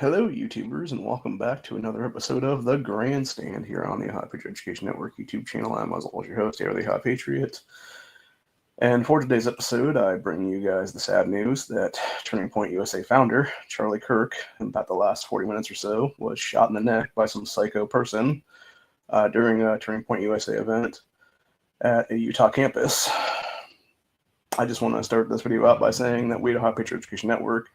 Hello, YouTubers, and welcome back to another episode of the Grandstand here on the Hot Patriot Education Network YouTube channel. I'm, as always, your host, the Hot Patriot. And for today's episode, I bring you guys the sad news that Turning Point USA founder Charlie Kirk, in about the last 40 minutes or so, was shot in the neck by some psycho person during a Turning Point USA event at a Utah campus. I just want to start this video out by saying that we at the Hot Patriot Education Network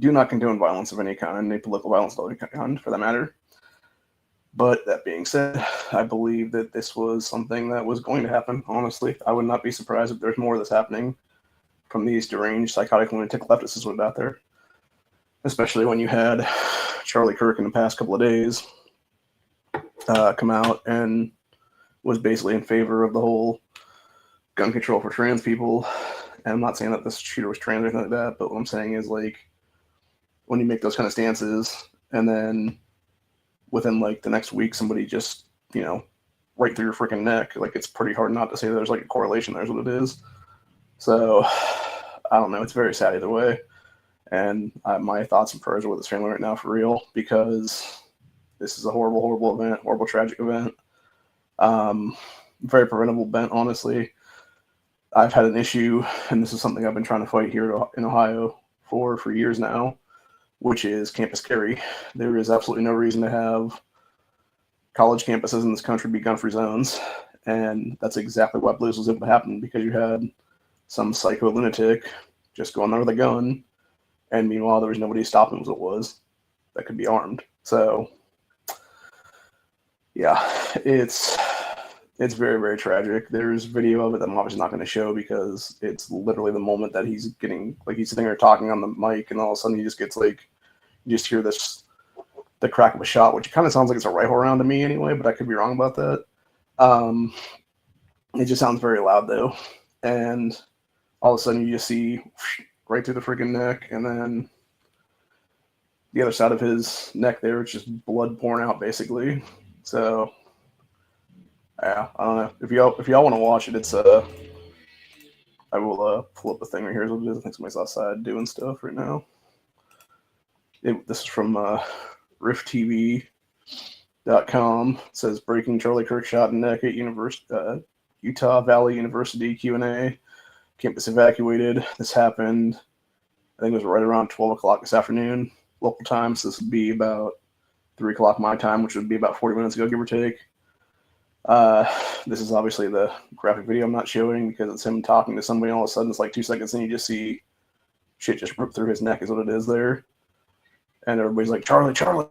do not condone violence of any kind, any political violence of any kind, for that matter. But that being said, I believe that this was something that was going to happen, honestly. I would not be surprised if there's more of this happening from these deranged, psychotic, lunatic leftists out there. Especially when you had Charlie Kirk in the past couple of days come out and was basically in favor of the whole gun control for trans people. And I'm not saying that this shooter was trans or anything like that, but what I'm saying is, like, when you make those kind of stances and then within like the next week somebody just, right through your freaking neck, like, it's pretty hard not to say there's like a correlation there's what it is. So I don't know, it's very sad either way, and my thoughts and prayers are with his family right now, for real, because this is a horrible event, horrible tragic event, very preventable event. Honestly, I've had an issue, and this is something I've been trying to fight here in Ohio for years now, which is campus carry. There is absolutely no reason to have college campuses in this country be gun-free zones, and that's exactly why Blues was able to happen, because you had some psycho lunatic just going there with a gun, and meanwhile there was nobody stopping what it was that could be armed. So yeah, it's very, very tragic. There's video of it that I'm obviously not going to show because it's literally the moment that he's getting, like, he's sitting there talking on the mic, and all of a sudden he just gets, like, you just hear the crack of a shot, which kind of sounds like it's a rifle round to me anyway, but I could be wrong about that. It just sounds very loud though, and all of a sudden you just see right through the freaking neck, and then the other side of his neck there, it's just blood pouring out basically. So yeah, I don't know if y'all want to watch it. It's I will pull up the thing right here. I think somebody's outside doing stuff right now. This is from rifttv.com. It says, breaking: Charlie Kirk shot in neck at Utah Valley University Q&A. Campus evacuated. This happened, I think it was right around 12 o'clock this afternoon, local time. So this would be about 3 o'clock my time, which would be about 40 minutes ago, give or take. This is obviously the graphic video I'm not showing because it's him talking to somebody, and all of a sudden it's like 2 seconds and you just see shit just rip through his neck is what it is there. And everybody's like, Charlie. So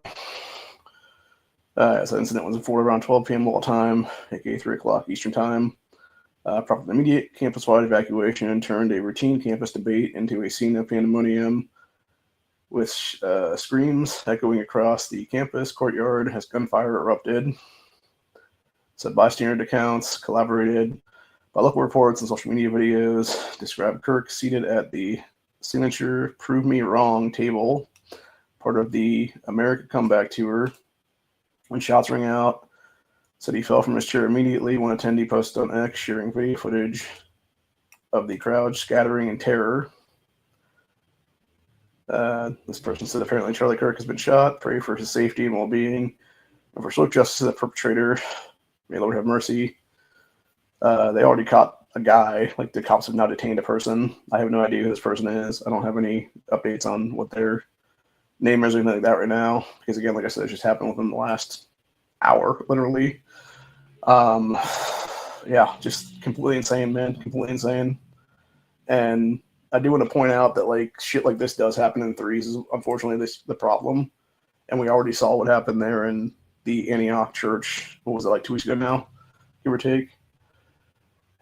the incident was reported around 12 p.m. local time, aka 3 o'clock Eastern time. Prompted immediate campus-wide evacuation and turned a routine campus debate into a scene of pandemonium, with screams echoing across the campus courtyard as gunfire erupted. Said bystander accounts, collaborated by local reports and social media videos, described Kirk seated at the signature "Prove Me Wrong" table, part of the America Comeback Tour, when shots rang out. Said he fell from his chair immediately. One attendee posted on X sharing video footage of the crowd scattering in terror. This person said, apparently Charlie Kirk has been shot. Pray for his safety and well-being, and for swift justice to the perpetrator. May the Lord have mercy. They already caught a guy. Like, the cops have now detained a person. I have no idea who this person is. I don't have any updates on what their name is or anything like that right now, because again, like I said, it just happened within the last hour, literally. Yeah, just completely insane, man. Completely insane. And I do want to point out that, like, shit like this does happen in threes, is unfortunately the problem. And we already saw what happened there in the Antioch church. What was it, like 2 weeks ago now, give or take?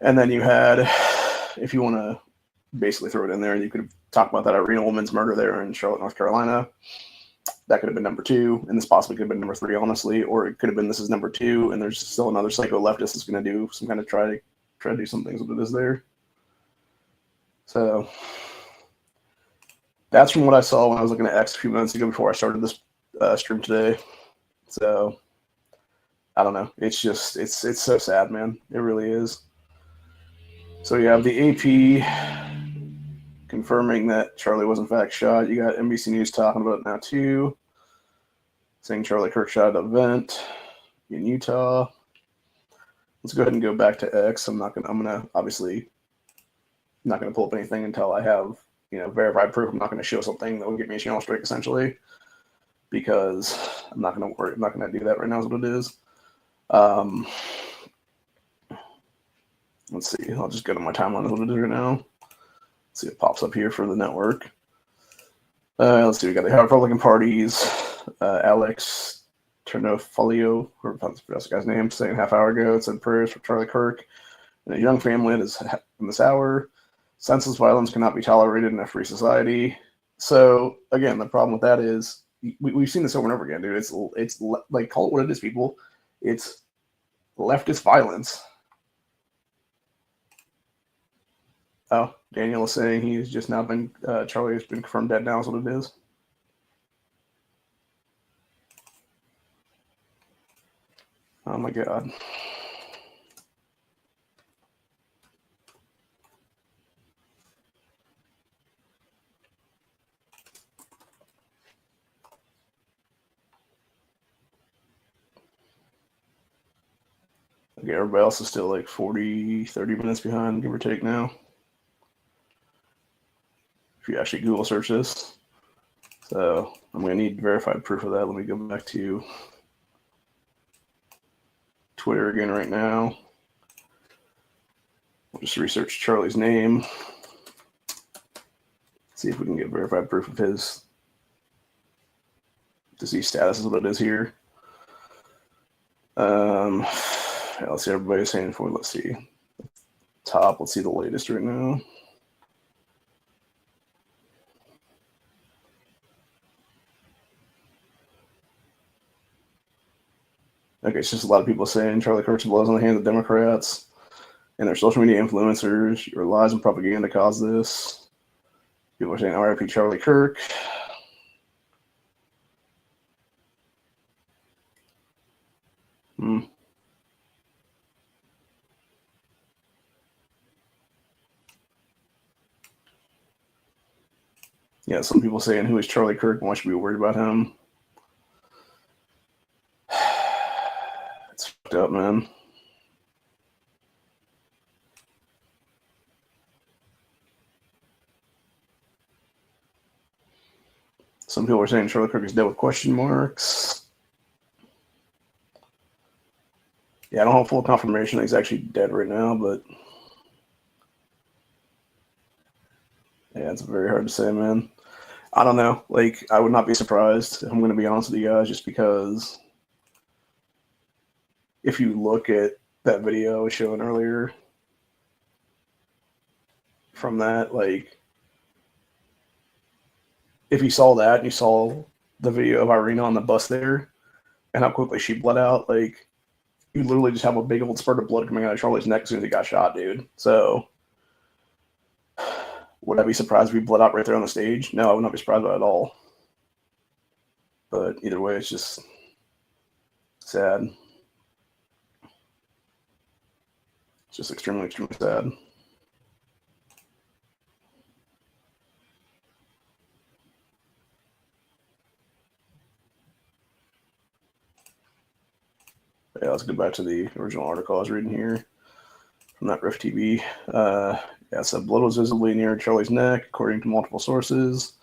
And then you had, if you want to basically throw it in there, you could talk about that Irina woman's murder there in Charlotte, North Carolina. That could have been number 2, and this possibly could have been number 3, honestly. Or it could have been this is number 2, and there's still another psycho leftist that's going to do some kind of try to do some things with it is there. So that's from what I saw when I was looking at X a few minutes ago before I started this stream today. So I don't know. It's just it's so sad, man. It really is. So you have the AP confirming that Charlie was in fact shot. You got NBC News talking about it now too. saying Charlie Kirk shot at an event in Utah. Let's go ahead and go back to X. I'm gonna obviously not gonna pull up anything until I have verified proof. I'm not gonna show something that will get me a channel strike essentially, because I'm not gonna do that right now. Is what it is. Let's see. I'll just go to my timeline. Is what it is right now. Let's see, it pops up here for the network. Let's see. We got the Republican parties. Alex Ternofolio, whoever the guy's name, saying half hour ago, it said prayers for Charlie Kirk and a young family in this hour. Senseless violence cannot be tolerated in a free society. So again, the problem with that is we've seen this over and over again, dude. It's like, call it what it is, people. It's leftist violence. Oh, Daniel is saying he's just now been Charlie has been confirmed dead now. Is what it is. Oh my god. Okay, everybody else is still like 30 minutes behind, give or take now. If you actually Google search this. So I'm going to need verified proof of that. Let me go back to Twitter again right now. We'll just research Charlie's name. See if we can get verified proof of his disease status is what it is here. Yeah, let's see, everybody's saying for, let's see. Top, let's see the latest right now. Okay, it's just a lot of people saying Charlie Kirk's blows on the hands of Democrats and their social media influencers. Your lies and propaganda caused this. People are saying RIP Charlie Kirk. Yeah, some people saying, who is Charlie Kirk and why should we be worried about him? It's fucked up, man. Some people are saying Charlie Kirk is dead with question marks. Yeah, I don't have full confirmation that he's actually dead right now, but yeah, it's very hard to say, man. I don't know. Like, I would not be surprised, I'm going to be honest with you guys, just because if you look at that video I was showing earlier, from that, like, if you saw that and you saw the video of Irina on the bus there and how quickly she bled out, like, you literally just have a big old spurt of blood coming out of Charlie's neck as soon as he got shot, dude. So, would I be surprised if he bled out right there on the stage? No, I would not be surprised by it at all. But either way, it's just sad. It's just extremely, extremely sad. Yeah, let's go back to the original article I was reading here from that Rift TV. Yeah, so blood was visibly near Charlie's neck, according to multiple sources,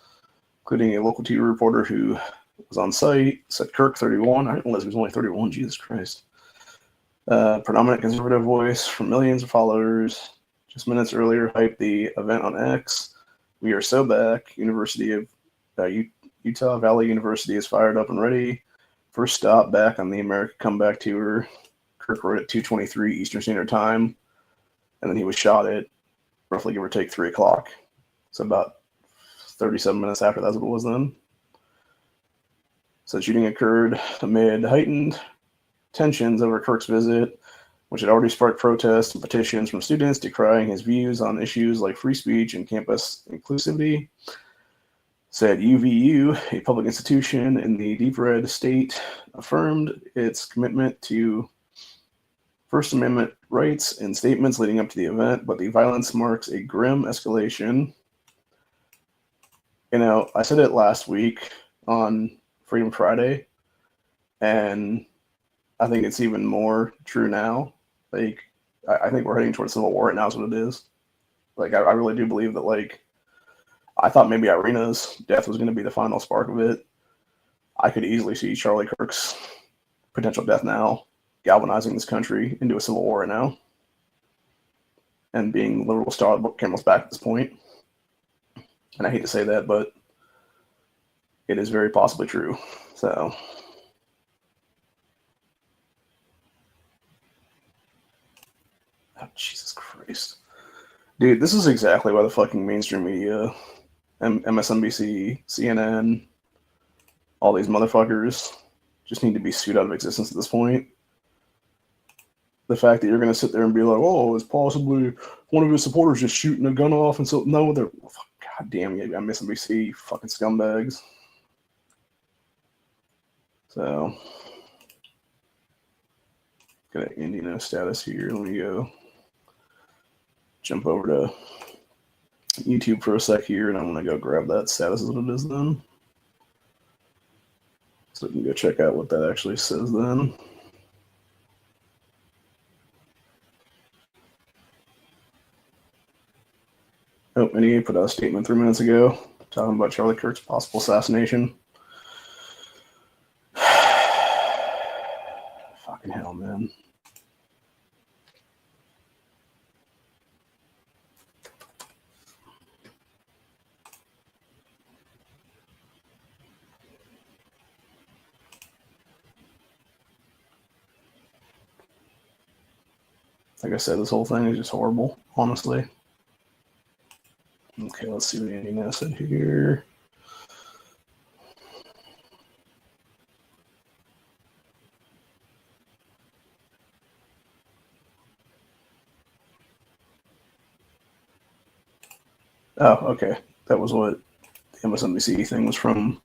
including a local TV reporter who was on site, said Kirk, 31. I didn't realize he was only 31. Jesus Christ. Predominant conservative voice from millions of followers. Just minutes earlier, hyped the event on X. We are so back. University of Utah Valley University is fired up and ready. First stop back on the America Comeback Tour. Kirk wrote at 2:23 Eastern Standard Time, and then he was shot at roughly, give or take, 3 o'clock. So about 37 minutes after that's what it was then. So shooting occurred amid heightened tensions over Kirk's visit, which had already sparked protests and petitions from students decrying his views on issues like free speech and campus inclusivity. Said UVU, a public institution in the deep red state, affirmed its commitment to First Amendment rights in statements leading up to the event, but the violence marks a grim escalation. You know, I said it last week on Freedom Friday. And I think it's even more true now. Like, I think we're heading towards civil war right now is what it is. Like, I really do believe that, like, I thought maybe Irina's death was going to be the final spark of it. I could easily see Charlie Kirk's potential death now galvanizing this country into a civil war right now and being the literal star of the camel's back at this point. And I hate to say that, but it is very possibly true. So, oh, Jesus Christ. Dude, this is exactly why the fucking mainstream media, MSNBC, CNN, all these motherfuckers just need to be sued out of existence at this point. The fact that you're going to sit there and be like, oh, it's possibly one of his supporters just shooting a gun off, and so, no, they're, god damn you, MSNBC, fucking scumbags. So, got an Indiana status here. Let me go jump over to YouTube for a sec here, and I'm going to go grab that status as what it is then. So we can go check out what that actually says then. Oh, and he put out a statement 3 minutes ago talking about Charlie Kirk's possible assassination. Fucking hell, man. Like I said, this whole thing is just horrible, honestly. Okay, let's see what Andy Ness said here. Oh, okay. That was what the MSNBC thing was from.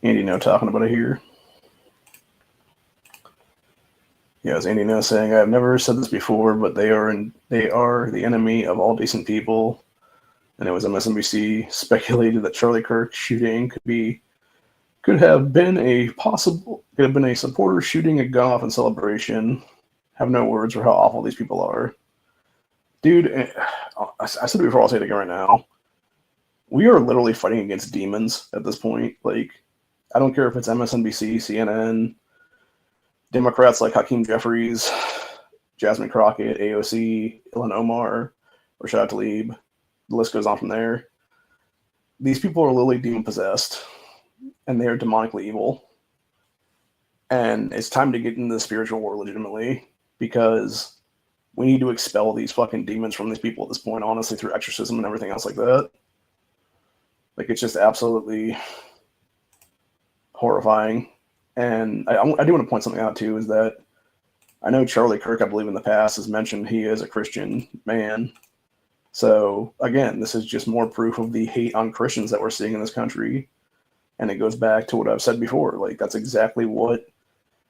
Andy No talking about it here. Yeah, as Andy No saying, I've never said this before, but they are the enemy of all decent people. And it was MSNBC speculated that Charlie Kirk's shooting could have been a supporter shooting a gun off in celebration. Have no words for how awful these people are. Dude, I said it before, I'll say it again right now. We are literally fighting against demons at this point. Like, I don't care if it's MSNBC, CNN, Democrats like Hakeem Jeffries, Jasmine Crockett, AOC, Ilhan Omar, Rashad Tlaib. The list goes on from there. These people are literally demon-possessed, and they are demonically evil. And it's time to get into the spiritual war legitimately, because we need to expel these fucking demons from these people at this point, honestly, through exorcism and everything else like that. Like, it's just absolutely horrifying. And I do want to point something out, too, is that I know Charlie Kirk, I believe in the past, has mentioned he is a Christian man. So, again, this is just more proof of the hate on Christians that we're seeing in this country. And it goes back to what I've said before. Like, that's exactly what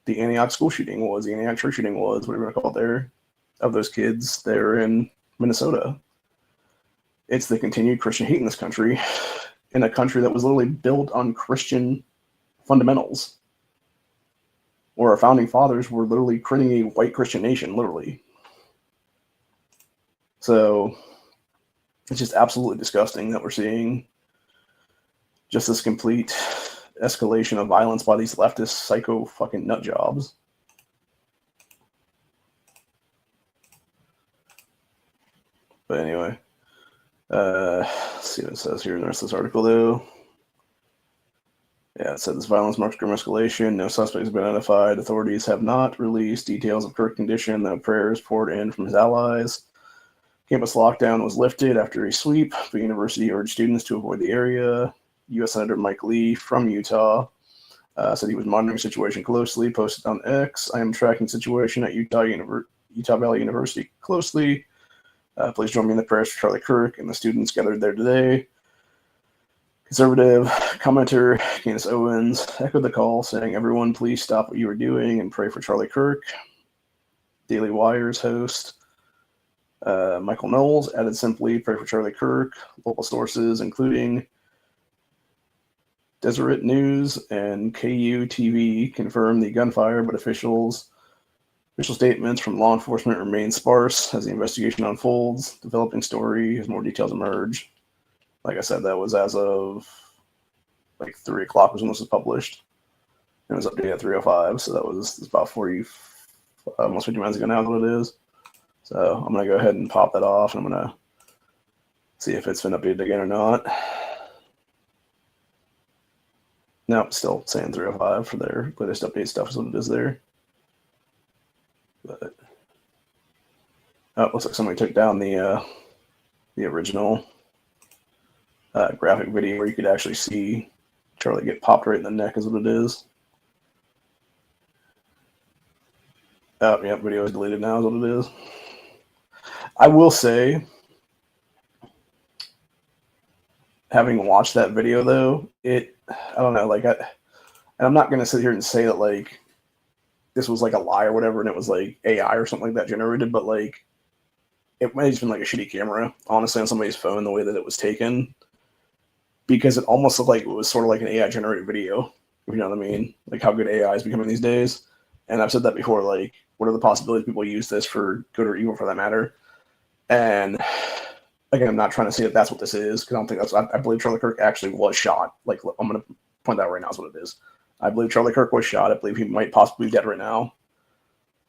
the Antioch school shooting was, the Antioch church shooting was, whatever you want to call it there, of those kids there in Minnesota. It's the continued Christian hate in this country, in a country that was literally built on Christian fundamentals, where our founding fathers were literally creating a white Christian nation, literally. So it's just absolutely disgusting that we're seeing just this complete escalation of violence by these leftist psycho fucking nut jobs. But anyway, let's see what it says here in the rest of this article, though. Yeah, it said this violence marks grim escalation. No suspects have been identified. Authorities have not released details of Kirk's condition, though prayers poured in from his allies. Campus lockdown was lifted after a sweep. The university urged students to avoid the area. U.S. Senator Mike Lee from Utah said he was monitoring the situation closely, posted on X. I am tracking the situation at Utah Valley University closely. Please join me in the prayers for Charlie Kirk and the students gathered there today. Conservative commenter Candace Owens echoed the call, saying, everyone please stop what you are doing and pray for Charlie Kirk. Daily Wire's host Michael Knowles added simply, pray for Charlie Kirk. Local sources, including Deseret News and KU-TV confirm the gunfire, but official statements from law enforcement remain sparse as the investigation unfolds. Developing story as more details emerge. Like I said, that was as of like 3 o'clock was when this was published. It was updated at 3:05, so that was about 40, almost 50 minutes ago now is what it is. So I'm going to go ahead and pop that off, and I'm going to see if it's been updated again or not. Nope, still saying 3:05 for their latest update stuff is what it is there. But it looks like somebody took down the original graphic video where you could actually see Charlie get popped right in the neck is what it is. Oh, yeah, video is deleted now is what it is. I will say, having watched that video though, I don't know, like, and I'm not going to sit here and say that, like, this was, like, a lie or whatever, and it was, like, AI or something like that generated, but, like, it might have just been, like, a shitty camera, honestly, on somebody's phone, the way that it was taken, because it almost looked like it was sort of like an AI-generated video, if you know what I mean, like, how good AI is becoming these days, and I've said that before, like, what are the possibilities people use this for good or evil, for that matter, and again, I'm not trying to say that that's what this is, because I don't think that's. I believe Charlie Kirk actually was shot. Like, I'm going to point that out right now is what it is. I believe Charlie Kirk was shot. I believe he might possibly be dead right now.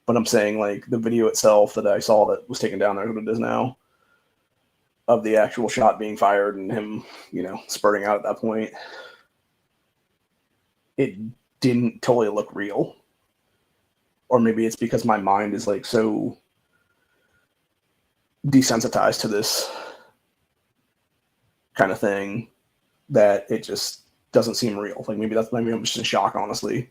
But I'm saying, like, the video itself that I saw that was taken down there, what it is now, of the actual shot being fired and him, you know, spurting out at that point, it didn't totally look real. Or maybe it's because my mind is, like, so desensitized to this kind of thing that it just doesn't seem real. Like, maybe I'm just in shock, honestly.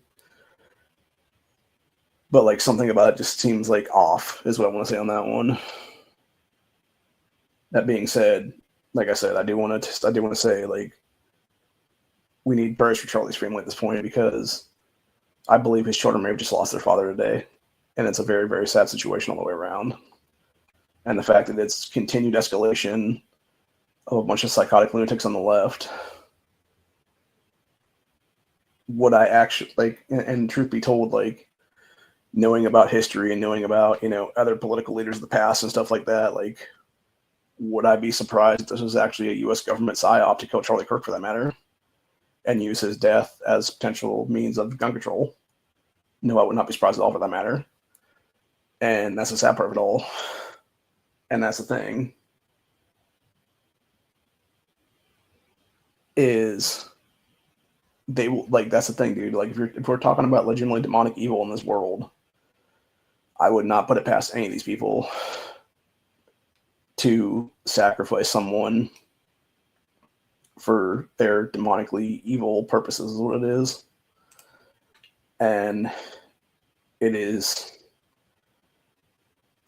But, like, something about it just seems, like, off is what I want to say on that one. That being said, like I said, I do want to say, like, we need prayers for Charlie's family at this point, because I believe his children may have just lost their father today, and it's a very, very sad situation all the way around. And the fact that it's continued escalation of a bunch of psychotic lunatics on the left, would I actually, like, and truth be told, like, knowing about history and knowing about, you know, other political leaders of the past and stuff like that, like, would I be surprised if this was actually a U.S. government psyop to kill Charlie Kirk, for that matter, and use his death as potential means of gun control? No, I would not be surprised at all, for that matter. And that's the sad part of it all. And that's the thing, is they will, like, that's the thing, dude. Like, if we're talking about legitimately demonic evil in this world, I would not put it past any of these people to sacrifice someone for their demonically evil purposes, is what it is. And it is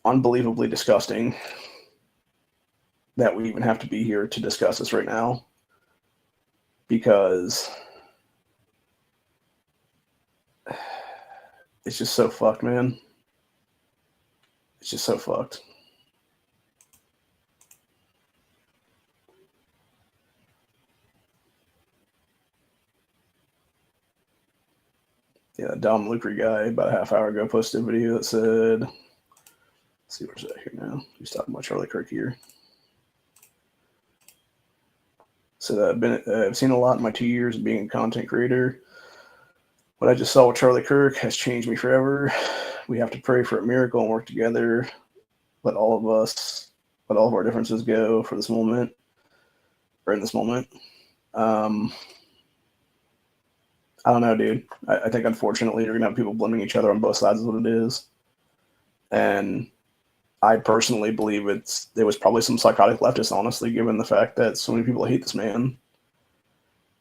unbelievably disgusting that we even have to be here to discuss this right now, because it's just so fucked, man. It's just so fucked. Yeah, Dom Lucre guy about a half hour ago posted a video that said, let's see where's that here now. He's talking about Charlie Kirk here. So I've seen a lot in my 2 years of being a content creator. What I just saw with Charlie Kirk has changed me forever. We have to pray for a miracle and work together. Let all of our differences go for this moment, or in this moment. I don't know, dude. I think, unfortunately, you're going to have people blaming each other on both sides of what it is. And I personally believe it was probably some psychotic leftists, honestly, given the fact that so many people hate this man.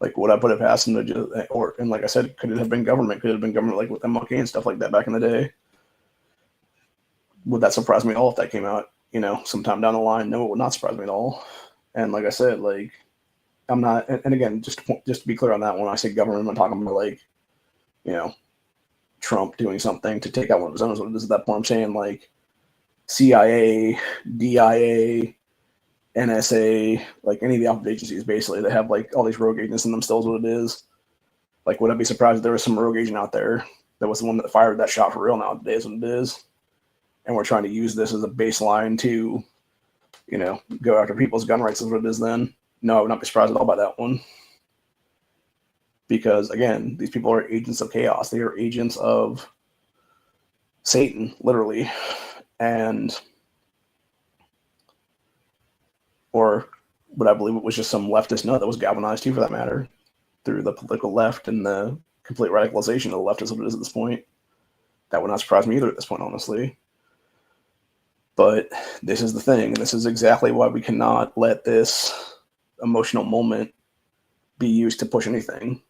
Like, would I put it past him to just, and like I said, could it have been government? Could it have been government, like with MLK and stuff like that back in the day? Would that surprise me at all if that came out, you know, sometime down the line? No, it would not surprise me at all. And like I said, like, I'm not, and again, just to be clear on that, when I say government, I'm not talking about, like, you know, Trump doing something to take out one of his own. What it is at that point, I'm saying, like, CIA, DIA, NSA, like any of the alphabet agencies, basically, that have, like, all these rogue agents in them still is what it is. Like, would I be surprised if there was some rogue agent out there that was the one that fired that shot for real nowadays when it is? And we're trying to use this as a baseline to, go after people's gun rights is what it is then. No, I would not be surprised at all by that one. Because, again, these people are agents of chaos. They are agents of Satan, literally. Or would I believe it was just some leftist nut that was galvanized too, for that matter, through the political left and the complete radicalization of the left is what it is at this point. That would not surprise me either at this point, honestly. But this is the thing, and this is exactly why we cannot let this emotional moment be used to push anything,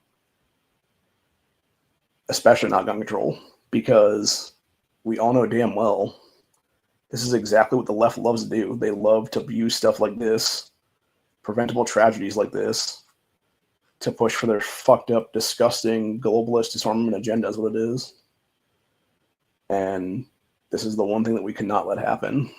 especially not gun control, because we all know damn well this is exactly what the left loves to do. They love to use stuff like this, preventable tragedies like this, to push for their fucked up, disgusting, globalist disarmament agenda is what it is. And this is the one thing that we cannot let happen.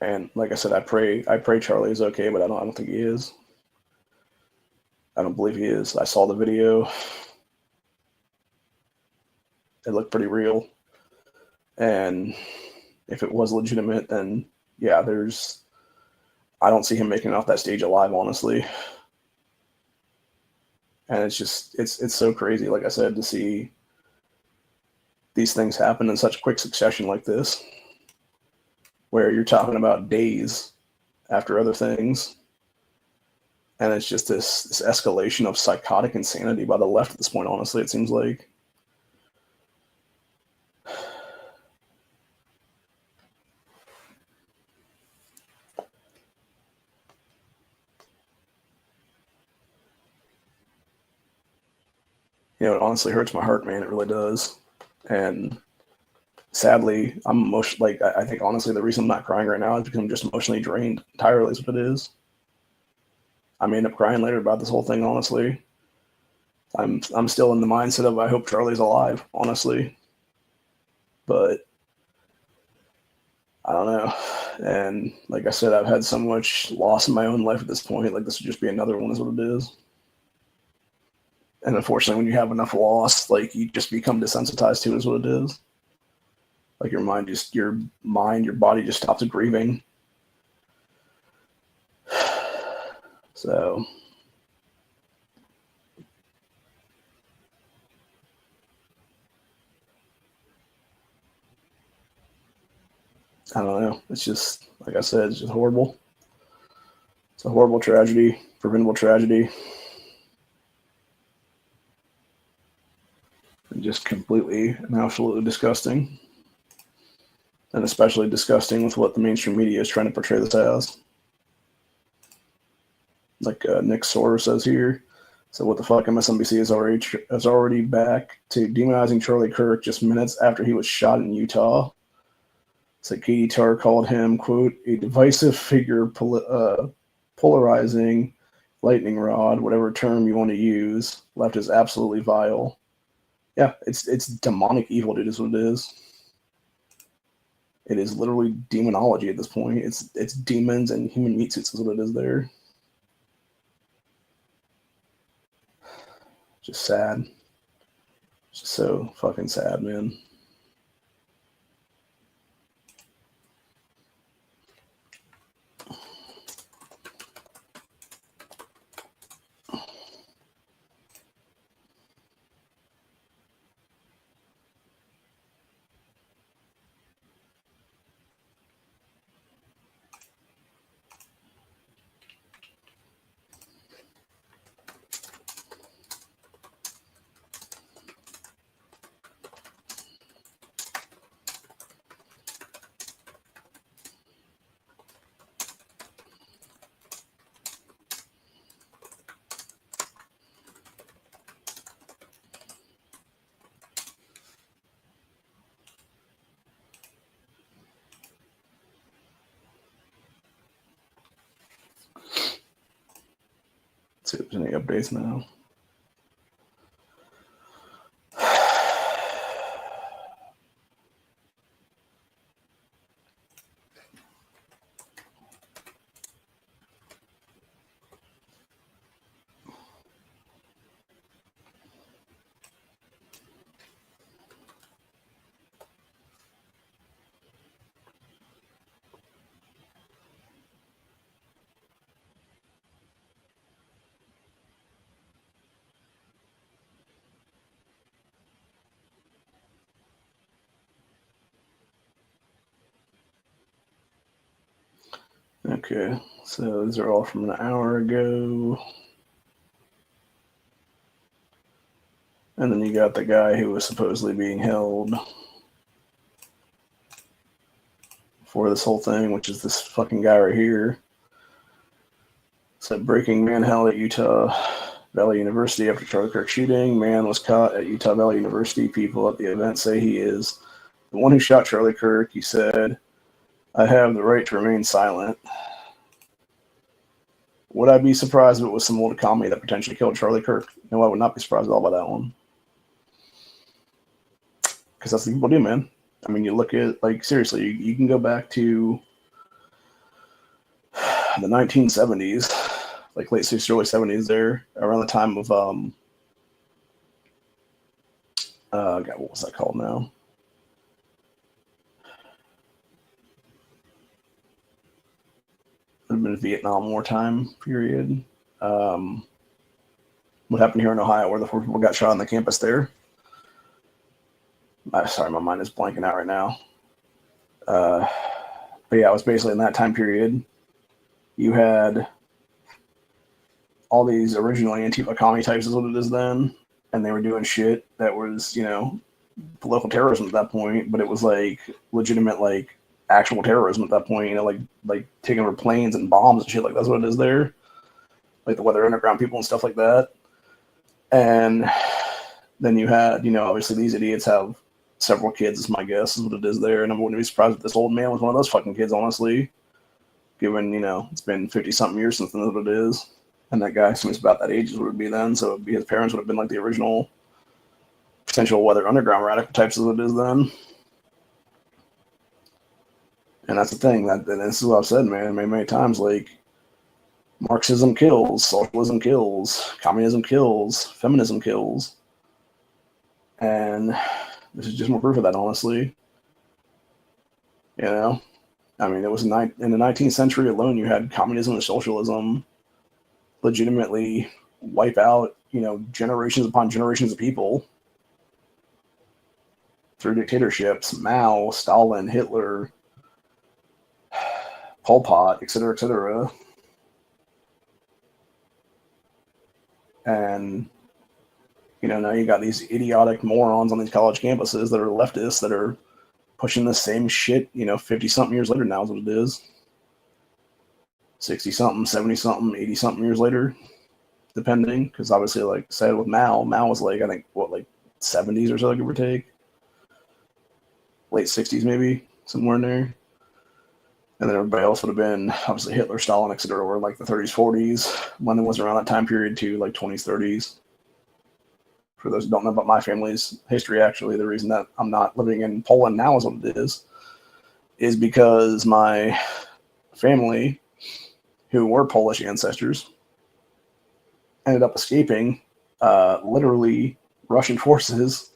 And like I said, I pray Charlie is okay, but I don't think he is. I don't believe he is. I saw the video. It looked pretty real. And if it was legitimate, then yeah, I don't see him making it off that stage alive, honestly. And it's just, it's so crazy, like I said, to see these things happen in such quick succession like this, where you're talking about days after other things. And it's just this escalation of psychotic insanity by the left at this point, honestly, it seems like. It honestly hurts my heart, man. It really does. And sadly, I'm emotional. Like, I think honestly, the reason I'm not crying right now is because I'm just emotionally drained entirely, is what it is. I may end up crying later about this whole thing, honestly. I'm still in the mindset of I hope Charlie's alive, honestly. But I don't know. And like I said, I've had so much loss in my own life at this point. Like, this would just be another one, is what it is. And unfortunately, when you have enough loss, like, you just become desensitized to it, is what it is. Like, your body just stops grieving. So I don't know. It's just, like I said, it's just horrible. It's a horrible tragedy, preventable tragedy. And just completely and absolutely disgusting. And especially disgusting with what the mainstream media is trying to portray this as. Like Nick Soros says here. So what the fuck, MSNBC is already back to demonizing Charlie Kirk just minutes after he was shot in Utah. So Katie Tarr called him, quote, a divisive figure, polarizing, lightning rod, whatever term you want to use. Left is absolutely vile. Yeah, it's demonic evil, dude, is what it is. It is literally demonology at this point. It's demons and human meat suits is what it is there. Just sad. Just so fucking sad, man. Let's see if there's any updates now. Okay, so these are all from an hour ago. And then you got the guy who was supposedly being held for this whole thing, which is this fucking guy right here. Said breaking man held at Utah Valley University after Charlie Kirk shooting. Man was caught at Utah Valley University. People at the event say he is the one who shot Charlie Kirk. He said, I have the right to remain silent. Would I be surprised if it was some old commie that potentially killed Charlie Kirk? No, I would not be surprised at all by that one. Because that's what people do, man. I mean, you look at, like, seriously, you can go back to the 1970s, like late 60s, early 70s there, around the time of, God, what was that called now? It would have been Vietnam War time period. What happened here in Ohio where the 4 people got shot on the campus there? Sorry, my mind is blanking out right now. But yeah, it was basically in that time period. You had all these original Antifa commie types is what it is then, and they were doing shit that was, you know, political terrorism at that point, but it was like legitimate, like actual terrorism at that point, you know, like taking over planes and bombs and shit, like that's what it is there. Like the Weather Underground people and stuff like that. And then you had, you know, obviously these idiots have several kids, is my guess, is what it is there. And I wouldn't be surprised if this old man was one of those fucking kids, honestly. Given, you know, it's been 50-something years since that's what it is. And that guy seems about that age is what it would be then. So it'd be, his parents would have been like the original potential Weather Underground radical types as what it is then. And that's the thing. That this is what I've said, man, many times. Like, Marxism kills, socialism kills, communism kills, feminism kills. And this is just more proof of that, honestly. You know? I mean, it was in the 19th century alone, you had communism and socialism legitimately wipe out, you know, generations upon generations of people through dictatorships. Mao, Stalin, Hitler, Pol Pot, etc., etc. And, you know, now you got these idiotic morons on these college campuses that are leftists that are pushing the same shit, you know, 50-something years later now is what it is. 60-something, 70-something, 80-something years later, depending. Because obviously, like I said, with Mao was like, I think, what, like 70s or so, give or take. Late 60s, maybe, somewhere in there. And then everybody else would have been, obviously, Hitler, Stalin, etc., were like the 30s, 40s. London was around that time period, too, like 20s, 30s. For those who don't know about my family's history, actually, the reason that I'm not living in Poland now is what it is because my family, who were Polish ancestors, ended up escaping literally Russian forces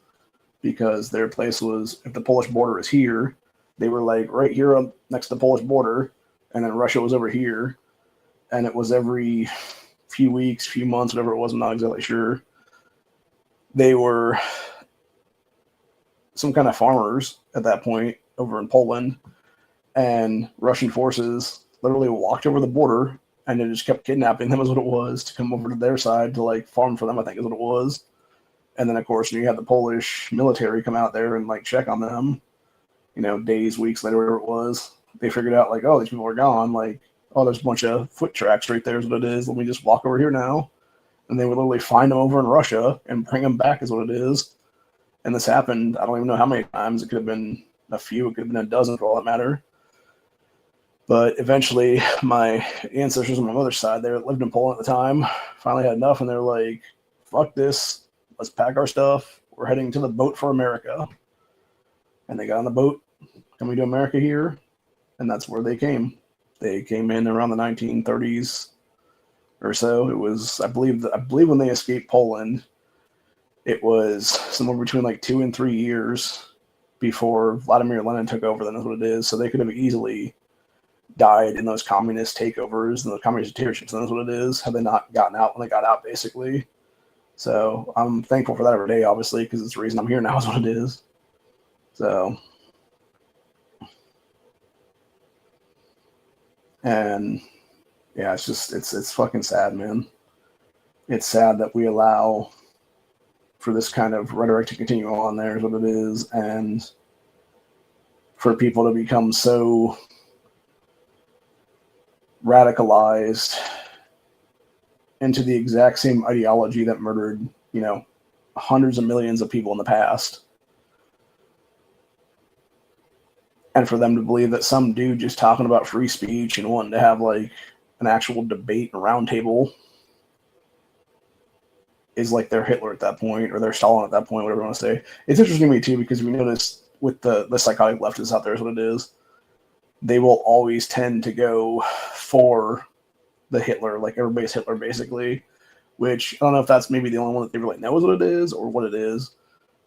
because their place was, if the Polish border is here, they were like right here next to the Polish border, and then Russia was over here, and it was every few weeks, few months, whatever it was, I'm not exactly sure. They were some kind of farmers at that point over in Poland, and Russian forces literally walked over the border and they just kept kidnapping them, is what it was, to come over to their side to like farm for them, I think is what it was. And then of course you had the Polish military come out there and like check on them, you know, days, weeks later, whatever it was. They figured out like, oh, these people are gone. Like, oh, there's a bunch of foot tracks right there is what it is. Let me just walk over here now. And they would literally find them over in Russia and bring them back is what it is. And this happened, I don't even know how many times. It could have been a few. It could have been a dozen for all that matter. But eventually, my ancestors on my mother's side, they lived in Poland at the time, finally had enough, and they're like, fuck this. Let's pack our stuff. We're heading to the boat for America. And they got on the boat, coming to America here, and that's where they came. They came in around the 1930s or so. It was, I believe when they escaped Poland, it was somewhere between like 2 and 3 years before Vladimir Lenin took over. Then is what it is. So they could have easily died in those communist takeovers and those communist dictatorships. And that's what it is. Had they not gotten out when they got out, basically. So I'm thankful for that every day, obviously, because it's the reason I'm here now is what it is. So, And yeah, it's fucking sad, man. It's sad that we allow for this kind of rhetoric to continue on. There is what it is, and for people to become so radicalized into the exact same ideology that murdered, hundreds of millions of people in the past. And for them to believe that some dude just talking about free speech and wanting to have like an actual debate and roundtable is like their Hitler at that point, or their Stalin at that point, whatever you want to say. It's interesting to me too, because we notice with the psychotic leftists out there is what it is. They will always tend to go for the Hitler, like everybody's Hitler basically, which I don't know if that's maybe the only one that they really know is what it is or what it is.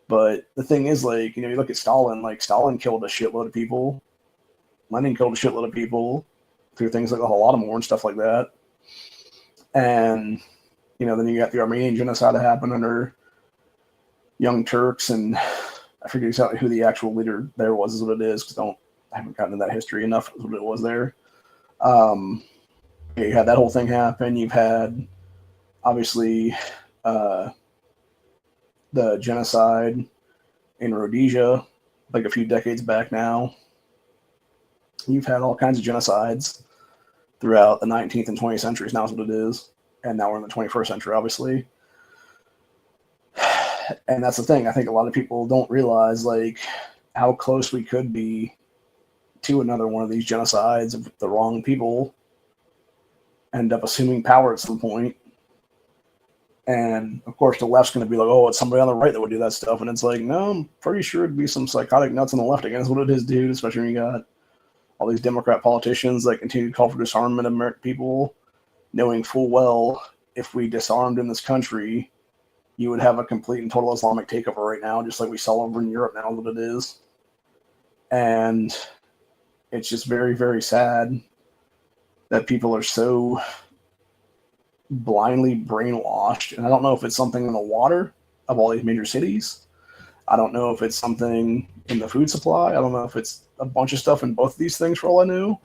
But the thing is, like, you look at Stalin, like Stalin killed a shitload of people. Lenin killed a shitload of people through things like the Holodomor and stuff like that. And, then you got the Armenian genocide that happened under Young Turks, and I forget exactly who the actual leader there was, is what it is, because I haven't gotten into that history enough, is what it was there. You had that whole thing happen. You've had, obviously, the genocide in Rhodesia, like a few decades back now. You've had all kinds of genocides throughout the 19th and 20th centuries, now is what it is. And now we're in the 21st century, obviously. And that's the thing. I think a lot of people don't realize, like, how close we could be to another one of these genocides if the wrong people end up assuming power at some point. And, of course, the left's going to be like, oh, it's somebody on the right that would do that stuff. And it's like, no, I'm pretty sure it'd be some psychotic nuts on the left against what it is, dude, especially when you got all these Democrat politicians that continue to call for disarmament of American people, knowing full well if we disarmed in this country, you would have a complete and total Islamic takeover right now, just like we saw over in Europe now, what it is. And it's just very, very sad that people are so blindly brainwashed. And I don't know if it's something in the water of all these major cities. I don't know if it's something in the food supply. I don't know if it's a bunch of stuff in both of these things for all I know.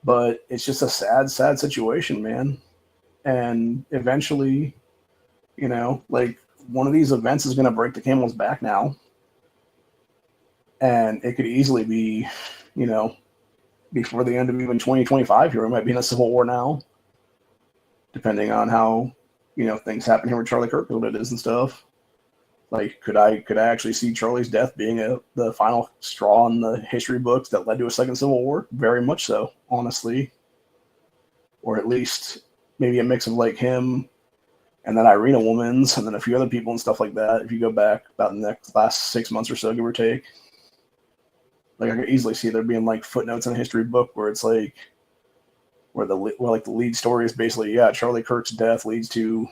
But it's just a sad, sad situation, man. And eventually, like one of these events is going to break the camel's back now. And it could easily be, before the end of even 2025 here, we might be in a civil war now, depending on how, things happen here with Charlie Kirk, what it is and stuff. Like, could I actually see Charlie's death being the final straw in the history books that led to a second civil war? Very much so, honestly. Or at least maybe a mix of like him and then Irina Woman's and then a few other people and stuff like that. If you go back about the last 6 months or so, give or take. Like, I could easily see there being like footnotes in a history book where it's like, where the lead story is basically, Charlie Kirk's death leads to,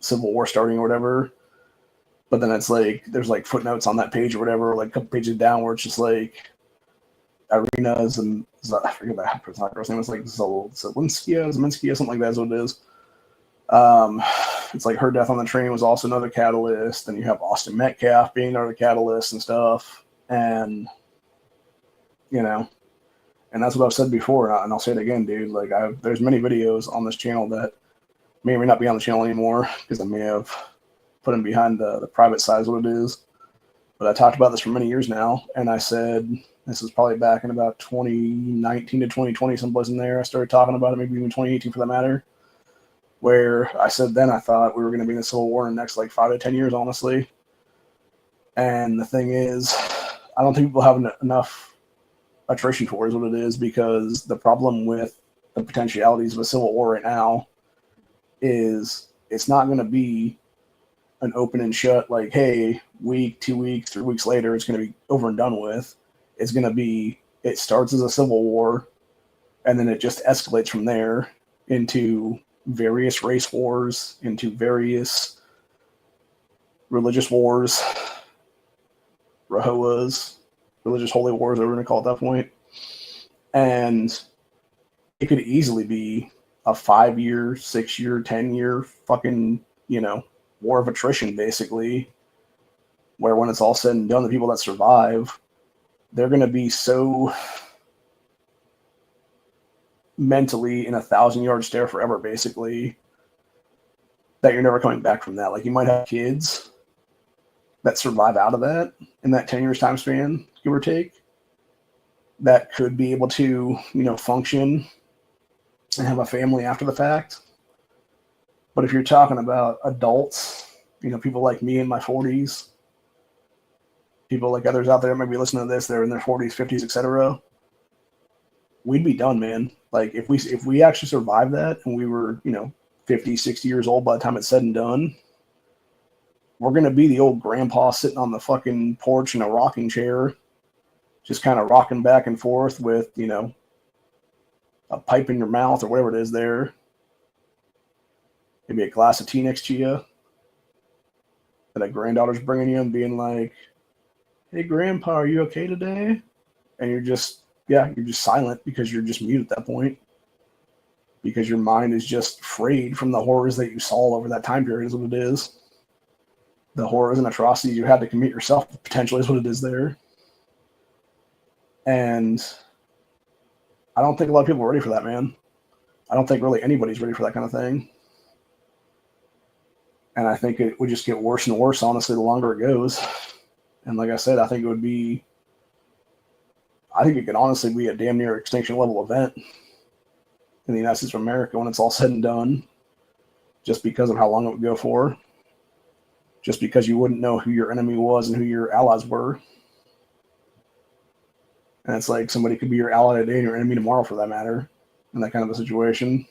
civil war starting or whatever. But then it's like, there's like footnotes on that page or whatever, like a couple pages down where it's just like, Irina's, and I forget that girl's name. It's like Zelinskia, something like that is what it is. It's like her death on the train was also another catalyst. Then you have Austin Metcalf being another catalyst and stuff. And, and that's what I've said before, and I'll say it again, dude. Like, there's many videos on this channel that may or may not be on the channel anymore because I may have put them behind the private side is what it is. But I talked about this for many years now, and I said, this was probably back in about 2019 to 2020, someplace in there. I started talking about it, maybe even 2018 for that matter, where I said then I thought we were going to be in a civil war in the next like 5 to 10 years, honestly. And the thing is, I don't think people have enough attrition for it is what it is, because the problem with the potentialities of a civil war right now is it's not going to be an open and shut, like, hey, week, 2 weeks, 3 weeks later, it's going to be over and done with. It's going to be, it starts as a civil war, and then it just escalates from there into various race wars, into various religious wars, Rahowas, religious holy wars, whatever we're going to call it at that point. And it could easily be a 5-year, 6-year, 10-year fucking, war of attrition, basically, where when it's all said and done, the people that survive, they're going to be so mentally in a 1,000-yard stare forever, basically, that you're never coming back from that. Like, you might have kids that survive out of that in that 10 years time span, give or take, that could be able to, function and have a family after the fact. But if you're talking about adults, people like me in my 40s, people like others out there maybe listening to this, they're in their 40s, 50s, etc., we'd be done, man. Like, if we actually survived that and we were, 50, 60 years old by the time it's said and done, we're going to be the old grandpa sitting on the fucking porch in a rocking chair, just kind of rocking back and forth with, a pipe in your mouth or whatever it is there. Maybe a glass of tea next to you that a granddaughter's bringing you and being like, hey, grandpa, are you okay today? And you're just silent because you're just mute at that point. Because your mind is just frayed from the horrors that you saw over that time period is what it is. The horrors and atrocities you had to commit yourself potentially is what it is there. And I don't think a lot of people are ready for that, man. I don't think really anybody's ready for that kind of thing. And I think it would just get worse and worse, honestly, the longer it goes. And like I said, I think it could honestly be a damn near extinction level event in the United States of America when it's all said and done, just because of how long it would go for, just because you wouldn't know who your enemy was and who your allies were. And it's like somebody could be your ally today and your enemy tomorrow, for that matter, in that kind of a situation.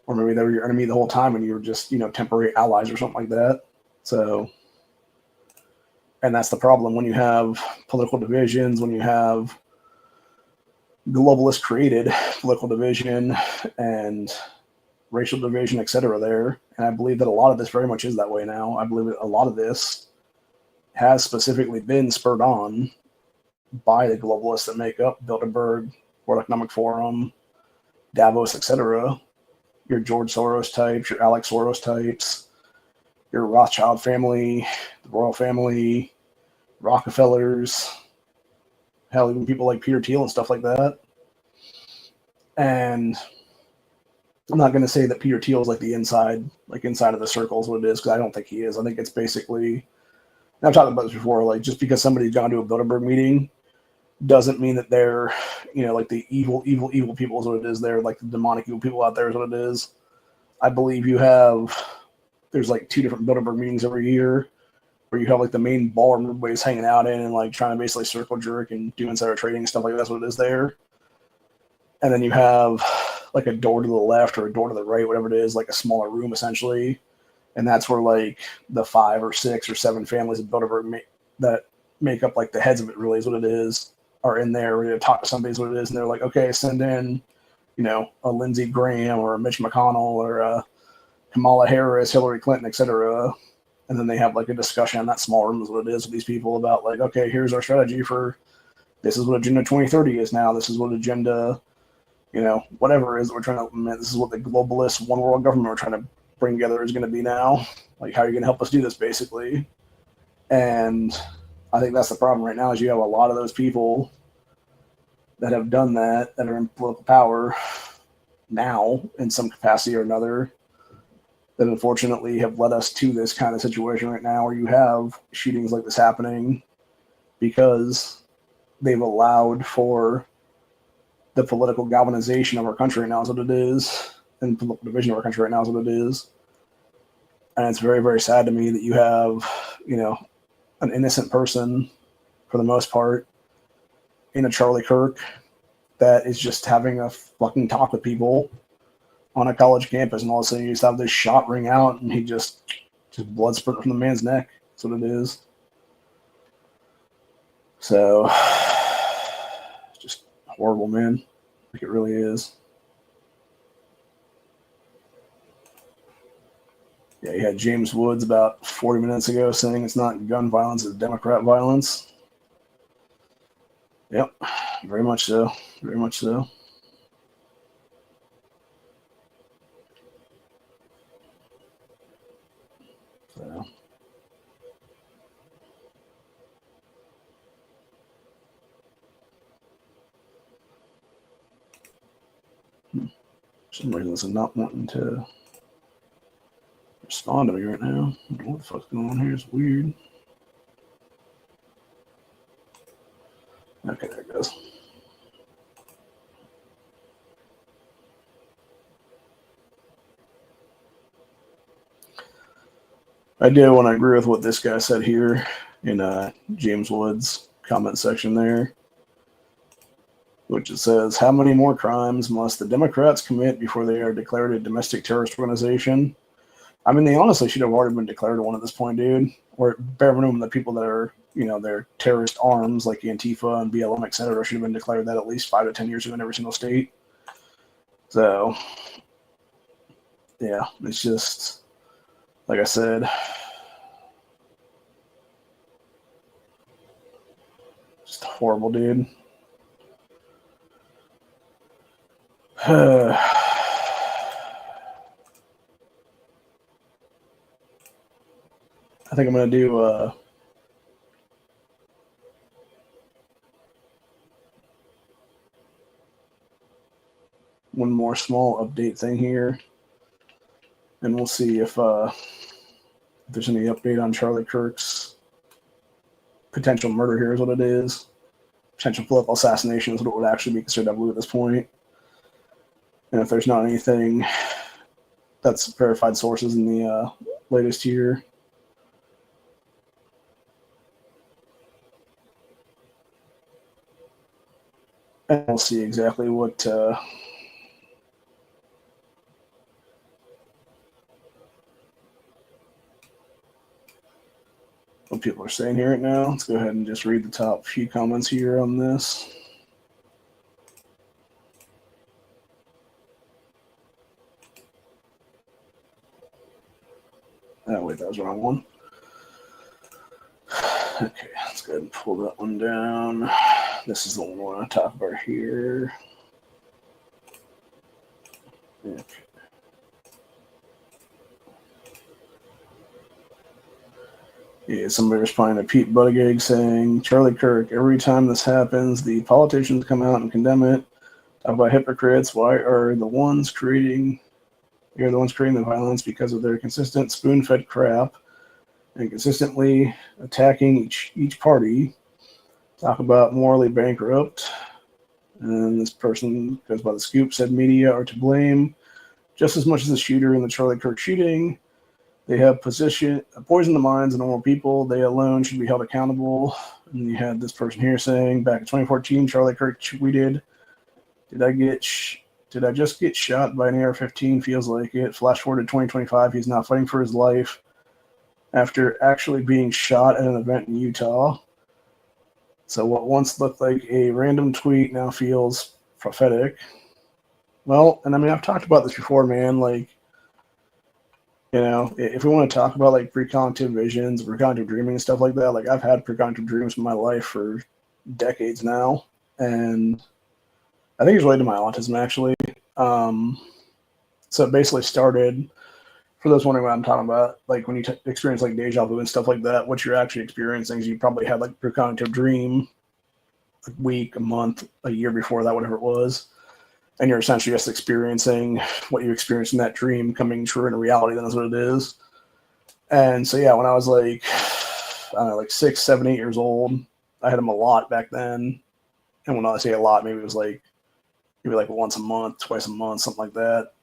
Or maybe they were your enemy the whole time and you were just, temporary allies or something like that. So, and that's the problem when you have political divisions, when you have globalist created political division and racial division, etc. there. And I believe that a lot of this very much is that way now. I believe that a lot of this has specifically been spurred on by the globalists that make up Bilderberg, World Economic Forum, Davos, etc. Your George Soros types, your Alex Soros types, your Rothschild family, the royal family, Rockefellers, hell, even people like Peter Thiel and stuff like that. And I'm not going to say that Peter Thiel is like the inside of the circle is what it is, because I don't think he is. I think it's basically, I've talked about this before, like, just because somebody's gone to a Bilderberg meeting doesn't mean that they're, like the evil people is what it is. They're like the demonic evil people out there is what it is. I believe there's like 2 different Bilderberg meetings every year where you have like the main ballroom everybody's hanging out in and like trying to basically circle jerk and do insider trading and stuff like that's what it is there. And then you have like a door to the left or a door to the right, whatever it is, like a smaller room essentially. And that's where like the 5 or 6 or 7 families of Bilderberg that make up like the heads of it really is what it is, are in there ready to talk to somebody is what it is. And they're like, okay, send in, a Lindsey Graham or a Mitch McConnell or a Kamala Harris, Hillary Clinton, etc. And then they have like a discussion in that small room is what it is with these people about like, okay, here's our strategy for, this is what Agenda 2030 is now. This is what Agenda, whatever it is that we're trying to implement. This is what the globalist one world government we're trying to bring together is going to be now. Like, how are you going to help us do this, basically? And I think that's the problem right now is you have a lot of those people that have done that are in political power now in some capacity or another that unfortunately have led us to this kind of situation right now where you have shootings like this happening because they've allowed for the political galvanization of our country right now is what it is, and political division of our country right now is what it is. And it's very, very sad to me that you have, an innocent person, for the most part, in a Charlie Kirk that is just having a fucking talk with people on a college campus, and all of a sudden you just have this shot ring out, and he just blood spurting from the man's neck. That's what it is. So, just horrible, man. Like, it really is. Yeah, you had James Woods about 40 minutes ago saying it's not gun violence, it's Democrat violence. Yep, very much so. Very much so. So. For some reason, this is not wanting to respond to me right now. I don't know what the fuck's going on here. It's weird. Okay, there it goes. I do want to agree with what this guy said here in James Wood's comment section there, which it says, how many more crimes must the Democrats commit before they are declared a domestic terrorist organization? I mean, they honestly should have already been declared one at this point, dude. Or bare minimum, the people that are, their terrorist arms like Antifa and BLM, et cetera, should have been declared that at least 5 to 10 years ago in every single state. So, yeah, it's just, like I said, just horrible, dude. I think I'm going to do one more small update thing here, and we'll see if there's any update on Charlie Kirk's potential murder here is what it is. Potential political assassination is what it would actually be considered, I believe, at this point. And if there's not anything that's verified sources in the latest here, and we'll see exactly what people are saying here right now. Let's go ahead and just read the top few comments here on this. Oh, wait, that was the wrong one. Okay, let's go ahead and pull that one down. This is the one we want to talk about here. Okay. Yeah, somebody responding to Pete Buttigieg saying, Charlie Kirk, every time this happens, the politicians come out and condemn it. Talk about hypocrites. Why are the ones creating the violence? Because of their consistent spoon-fed crap and consistently attacking each party. Talk about morally bankrupt. And this person goes by the scoop, said media are to blame just as much as the shooter in the Charlie Kirk shooting. They have poisoned the minds of normal people. They alone should be held accountable. And you had this person here saying, back in 2014, Charlie Kirk tweeted, did I just get shot by an AR-15? Feels like it. Flash forward to 2025, he's now fighting for his life after actually being shot at an event in Utah. So what once looked like a random tweet now feels prophetic. Well, and I mean, I've talked about this before, man. Like, if we want to talk about like precognitive visions, precognitive dreaming and stuff like that, like I've had precognitive dreams in my life for decades now. And I think it's related to my autism, actually. So it basically started, for those wondering what I'm talking about, like when you experience like deja vu and stuff like that, what you're actually experiencing is you probably had like a precognitive dream a week, a month, a year before that, whatever it was. And you're essentially just experiencing what you experienced in that dream coming true in reality. That's what it is. And so, yeah, when I was like, I don't know, like 6, 7, 8 years old, I had them a lot back then. And when I say a lot, maybe it was like, once a month, twice a month, something like that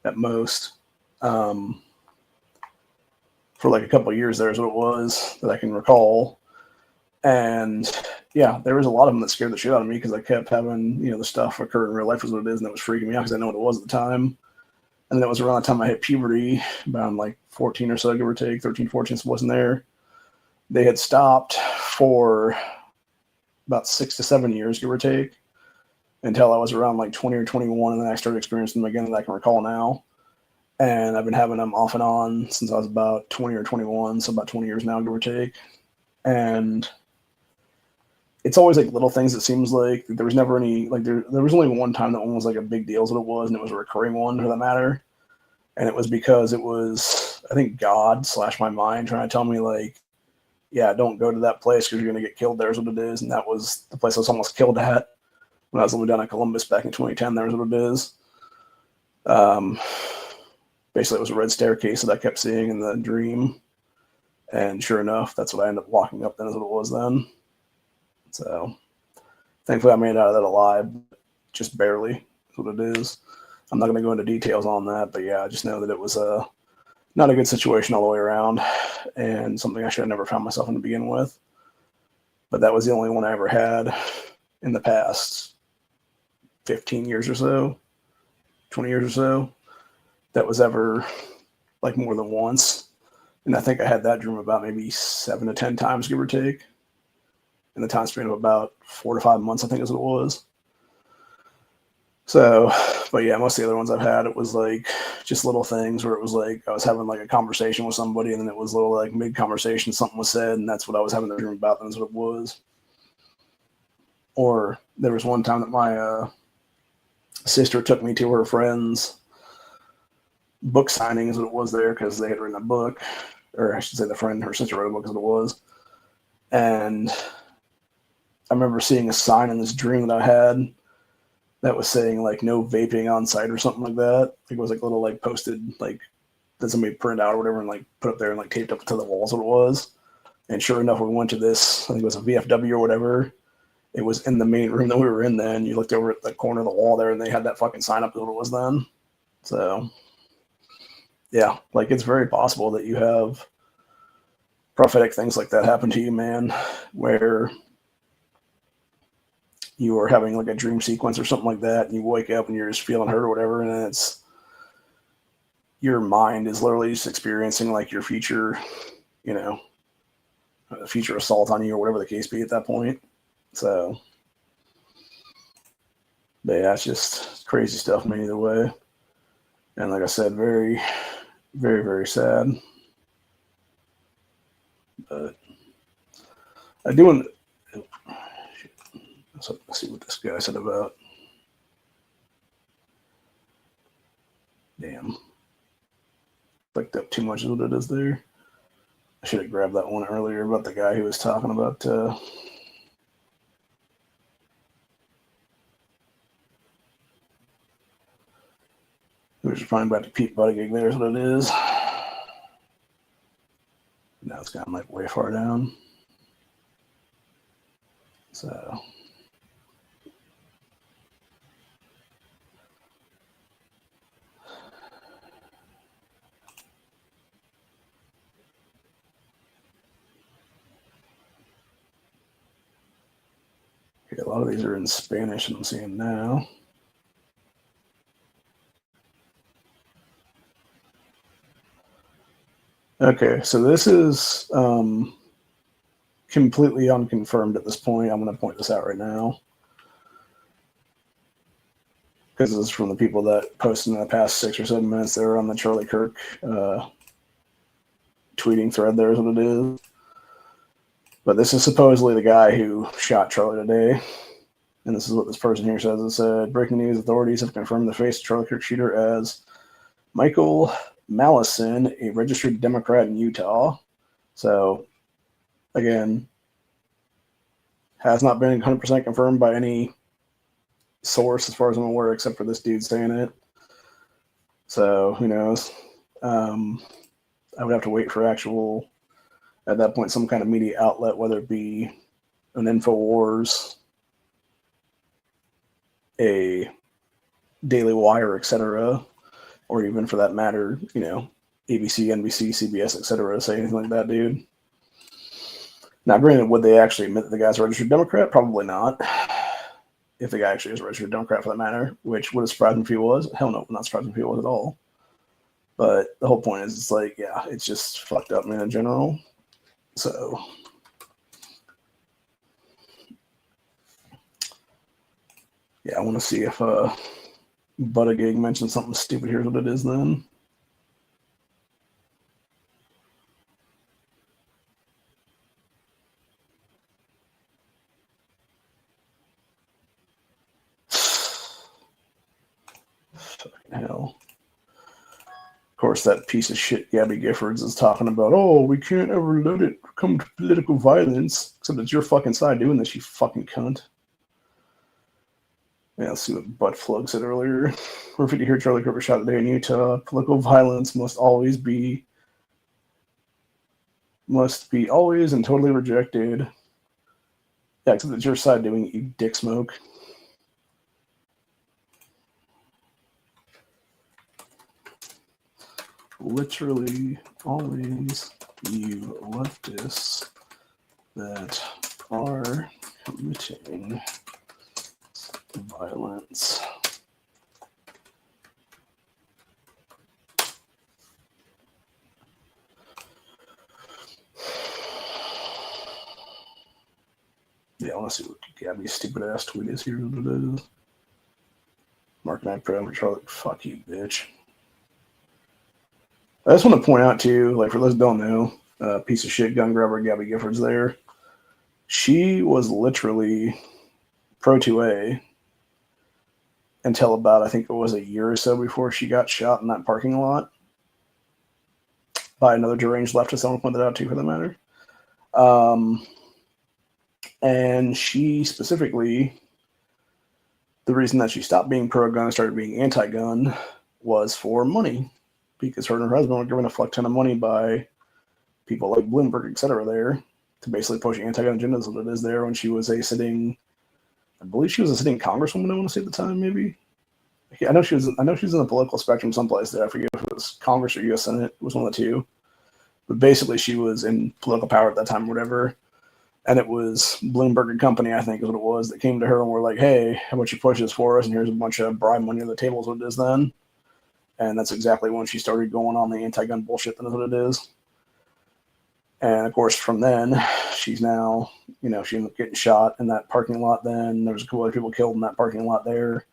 at most. For like a couple of years there is what it was that I can recall. And yeah, there was a lot of them that scared the shit out of me because I kept having, the stuff occur in real life was what it is, and that was freaking me out because I know what it was at the time. And then it was around the time I hit puberty, around like 14 or so, give or take, 13, 14, so it wasn't there. They had stopped for about 6 to 7 years, give or take, until I was around like 20 or 21, and then I started experiencing them again that I can recall now. And I've been having them off and on since I was about 20 or 21, so about 20 years now, give or take. And it's always like little things. It seems like there was never any, like there was only one time that one was like a big deal is what it was, and it was a recurring one for that matter. And it was because it was, I think, God / my mind trying to tell me like, yeah, don't go to that place because you're going to get killed there is what it is. And that was the place I was almost killed at when I was living down in Columbus back in 2010. There's what it is. Basically, it was a red staircase that I kept seeing in the dream. And sure enough, that's what I ended up walking up then, is what it was then. So thankfully I made it out of that alive, just barely, is what it is. I'm not going to go into details on that, but yeah, I just know that it was not a good situation all the way around, and something I should have never found myself in to begin with. But that was the only one I ever had in the past 15 years or so, 20 years or so, that was ever like more than once. And I think I had that dream about maybe 7 to 10 times, give or take, in the time span of about 4 to 5 months, I think is what it was. So, but yeah, most of the other ones I've had, it was like just little things where it was like I was having like a conversation with somebody, and then it was little like mid-conversation, something was said, and that's what I was having the dream about, and that's what it was. Or there was one time that my sister took me to her friend's book signing, is what it was there, because they had written a book, or I should say her sister wrote a book, is what it was. And I remember seeing a sign in this dream that I had that was saying like no vaping on site or something like that. I think it was like a little like posted, like that somebody printed out or whatever and like put up there and like taped up to the walls, what it was. And sure enough, we went to this, I think it was a VFW or whatever. It was in the main room that we were in then. You looked over at the corner of the wall there and they had that fucking sign up, what it was then. So yeah, like it's very possible that you have prophetic things like that happen to you, man, where you are having like a dream sequence or something like that, and you wake up and you're just feeling hurt or whatever, and it's your mind is literally just experiencing like your future, future assault on you or whatever the case be at that point. So, but yeah, it's just crazy stuff, man, either way. And like I said, very, very, very sad. But I do want to see what this guy said about. Damn. Clicked up too much is what it is there. I should have grabbed that one earlier about the guy who was talking about who was replying about the Pete Buttigieg there is what it is. Now it's gone like way far down. So a lot of these are in Spanish, I'm seeing now. Okay, so this is completely unconfirmed at this point. I'm going to point this out right now, because this is from the people that posted in the past 6 or 7 minutes. They were on the Charlie Kirk tweeting thread there is what it is. But this is supposedly the guy who shot Charlie today. And this is what this person here says. It said, breaking news, authorities have confirmed the face of Charlie Kirk shooter as Michael Mallison, a registered Democrat in Utah. So, again, has not been 100% confirmed by any source as far as I'm aware, except for this dude saying it. So, who knows? I would have to wait for actual, at that point, some kind of media outlet, whether it be an InfoWars, a Daily Wire, etc., or even for that matter, ABC, NBC, CBS, etc., say anything like that, dude. Now, granted, would they actually admit that the guy's a registered Democrat? Probably not. If the guy actually is a registered Democrat, for that matter, which would have surprised me if he was. Hell no, not surprised me if he was at all. But the whole point is, it's like, yeah, it's just fucked up, man, in general. So, yeah, I want to see if Buttigieg mentioned something stupid. Here's what it is then. Fucking hell. Of course, that piece of shit Gabby Giffords is talking about, oh, we can't ever let it come to political violence, except it's your fucking side doing this, you fucking cunt. Yeah, let's see what Butt Plug said earlier. We're fit to hear Charlie Kirk shot today in Utah. Political violence must be always and totally rejected. Yeah, except it's your side doing it, you dick smoke. Literally always you leftists that are committing violence. Yeah, I want to see what Gabby's stupid ass tweet is. Here's what it is. Mark Knight Pro for Charlie. Fuck you, bitch. I just want to point out too, like for those who don't know, piece of shit gun grabber Gabby Giffords there. She was literally Pro 2A until about, I think it was a year or so before she got shot in that parking lot by another deranged leftist. Someone pointed out too, for that matter. And she specifically, the reason that she stopped being pro-gun and started being anti-gun was for money, because her and her husband were given a fuck ton of money by people like Bloomberg, etc. there to basically push anti-gun agendas. What it is there when she was a sitting, I believe she was a sitting congresswoman, I want to say at the time, maybe. I know she was in the political spectrum someplace there. I forget if it was Congress or U.S. Senate. It was one of the two. But basically, she was in political power at that time, or whatever. And it was Bloomberg and Company, I think is what it was, that came to her and were like, hey, how about you push this for us? And here's a bunch of bribe money on the table is what it is then. And that's exactly when she started going on the anti-gun bullshit. That is what it is. And of course, from then, she's now, she ended up getting shot in that parking lot then. There was a couple other people killed in that parking lot there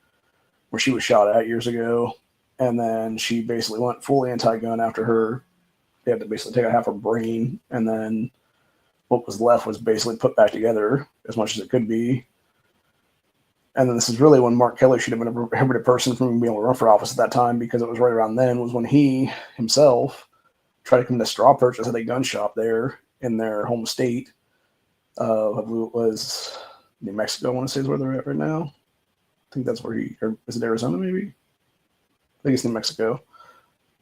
where she was shot at years ago. And then she basically went full anti-gun after her. They had to basically take out half her brain. And then what was left was basically put back together as much as it could be. And then this is really when Mark Kelly should have been a prohibited person from being able to run for office at that time, because it was right around then was when he himself tried to come to straw purchase at a gun shop there in their home state. I believe it was New Mexico, I want to say is where they're at right now. I think that's where or is it Arizona maybe? I think it's New Mexico.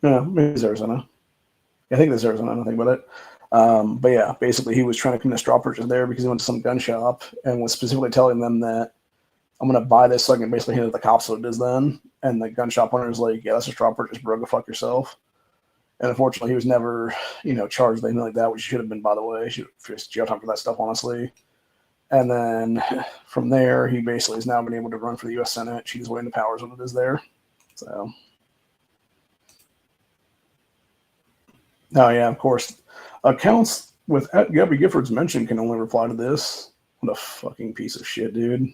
No, maybe it's Arizona. I think it's Arizona, I don't think about it. But yeah, basically he was trying to come to straw purchase there because he went to some gun shop and was specifically telling them that I'm going to buy this so I can basically hand it to the cops what it is then. And the gun shop owner is like, yeah, that's a straw purchase, bro, go fuck yourself. And unfortunately, he was never, charged with anything like that, which he should have been, by the way. He should have faced jail time for that stuff, honestly. And then from there, he basically has now been able to run for the U.S. Senate. She's weighing the powers what it is there. So, oh yeah, of course. Accounts with Gabby Giffords mentioned can only reply to this. What a fucking piece of shit, dude.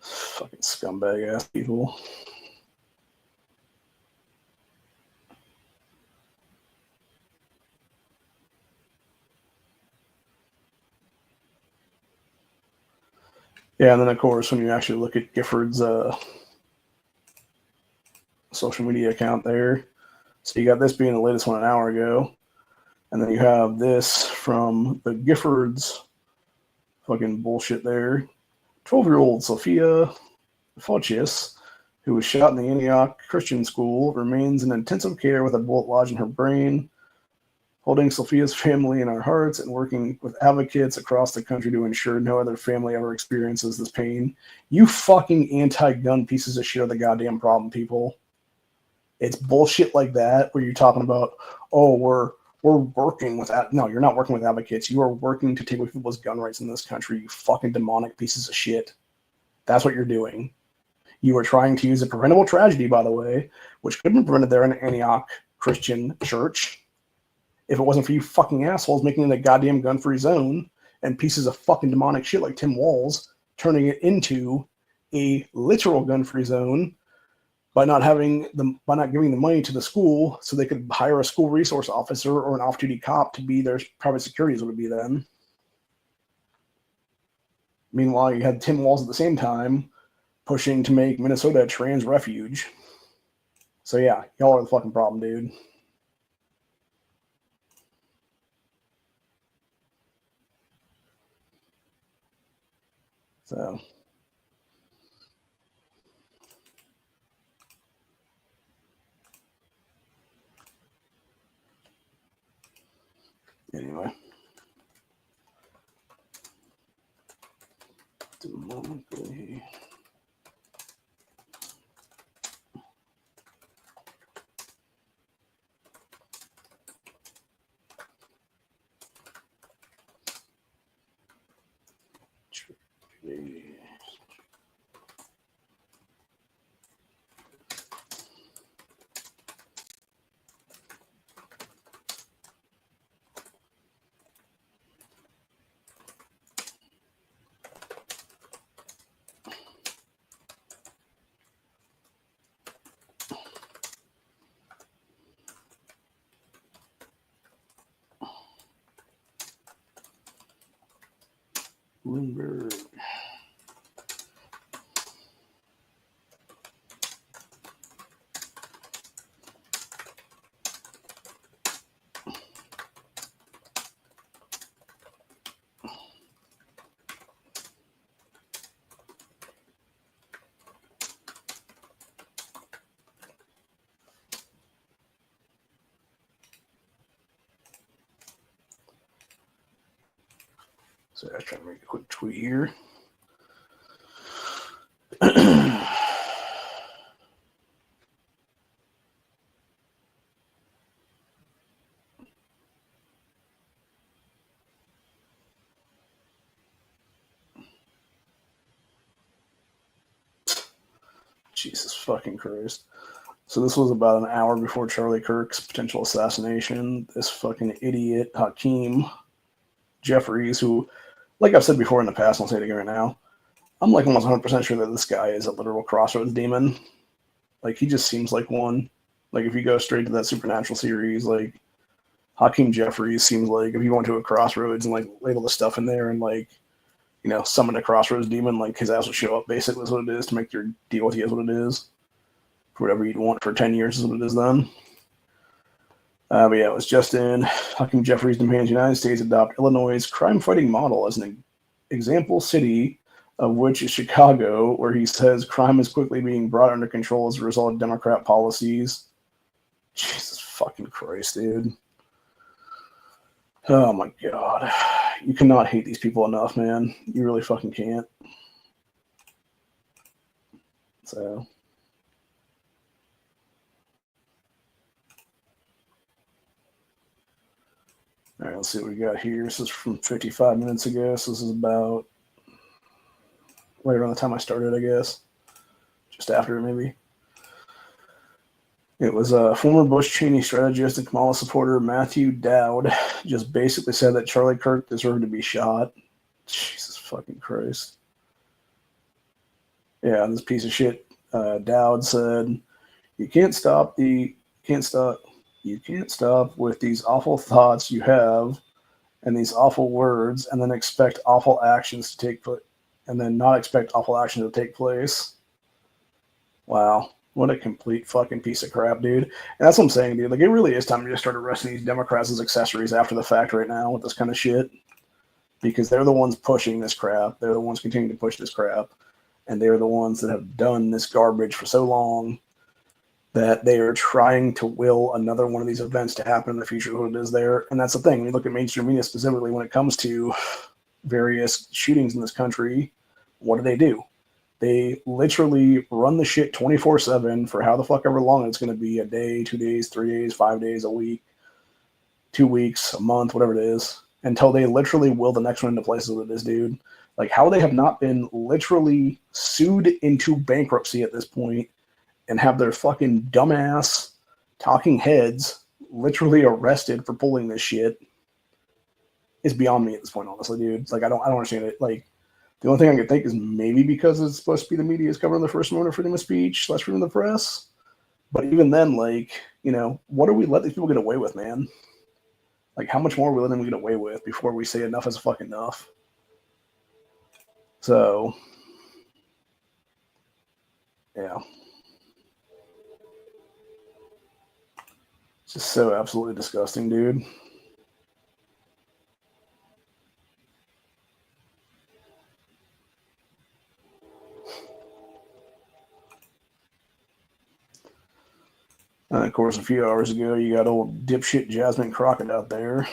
Fucking scumbag ass people. Yeah, and then of course, when you actually look at Gifford's social media account there, so you got this being the latest one an hour ago, and then you have this from the Giffords fucking bullshit there. 12-year-old Sophia Faucius, who was shot in the Antioch Christian School, remains in intensive care with a bullet lodged in her brain. Holding Sophia's family in our hearts and working with advocates across the country to ensure no other family ever experiences this pain. You fucking anti-gun pieces of shit are the goddamn problem, people. It's bullshit like that where you're talking about, oh, we're working with no, you're not working with advocates. You are working to take away people's gun rights in this country, you fucking demonic pieces of shit. That's what you're doing. You are trying to use a preventable tragedy, by the way, which could have been prevented there in Antioch Christian Church if it wasn't for you fucking assholes making it a goddamn gun-free zone and pieces of fucking demonic shit like Tim Walz turning it into a literal gun-free zone by not giving the money to the school so they could hire a school resource officer or an off-duty cop to be their private security is what it would be then. Meanwhile, you had Tim Walz at the same time pushing to make Minnesota a trans refuge. So yeah, y'all are the fucking problem, dude. So Anyway. Demonically. Lindbergh. So I was trying to make a quick tweet here. Jesus fucking Christ. So this was about an hour before Charlie Kirk's potential assassination. This fucking idiot, Hakeem Jeffries, who, like I've said before in the past, I'll say it again right now, I'm like almost 100% sure that this guy is a literal crossroads demon. Like, he just seems like one. Like, if you go straight to that Supernatural series, like, Hakeem Jeffries seems like if you went to a crossroads and, like, laid all the stuff in there and, like, you know, summon a crossroads demon, like, his ass will show up, basically, is what it is, to make your deal with you is what it is. For whatever you'd want for 10 years is what it is then. But yeah, it was just in Hakeem Jeffries demands United States adopt Illinois' crime-fighting model as an example city, of which is Chicago, where he says crime is quickly being brought under control as a result of Democrat policies. Jesus fucking Christ, dude. Oh my God. You cannot hate these people enough, man. You really fucking can't. So... all right, let's see what we got here. This is from 55 minutes ago. So this is about right around the time I started, I guess. Just after, maybe. It was former Bush Cheney strategist and Kamala supporter Matthew Dowd just basically said that Charlie Kirk deserved to be shot. Jesus fucking Christ. Yeah, this piece of shit, Dowd said, you can't stop with these awful thoughts you have and these awful words and then expect awful actions to take place and then not expect awful actions to take place. Wow. What a complete fucking piece of crap, dude. And that's what I'm saying, dude. Like, it really is time to just start arresting these Democrats as accessories after the fact right now with this kind of shit. Because they're the ones pushing this crap. They're the ones continuing to push this crap. And they're the ones that have done this garbage for so long that they are trying to will another one of these events to happen in the future, what it is there. And that's the thing. When you look at mainstream media specifically when it comes to various shootings in this country, what do? They literally run the shit 24/7 for how the fuck ever long it's going to be, a day, 2 days, 3 days, 5 days, a week, 2 weeks, a month, whatever it is, until they literally will the next one into place, what it is, dude. Like, how they have not been literally sued into bankruptcy at this point and have their fucking dumbass talking heads literally arrested for pulling this shit is beyond me at this point, honestly, dude. Like, I don't understand it. Like, the only thing I can think is maybe because it's supposed to be the media is covering the First Amendment of freedom of speech / freedom of the press. But even then, like, you know, what do we let these people get away with, man? Like, how much more are we letting them get away with before we say enough is fucking enough? So, yeah. It's just so absolutely disgusting, dude. And of course, a few hours ago, you got old dipshit Jasmine Crockett out there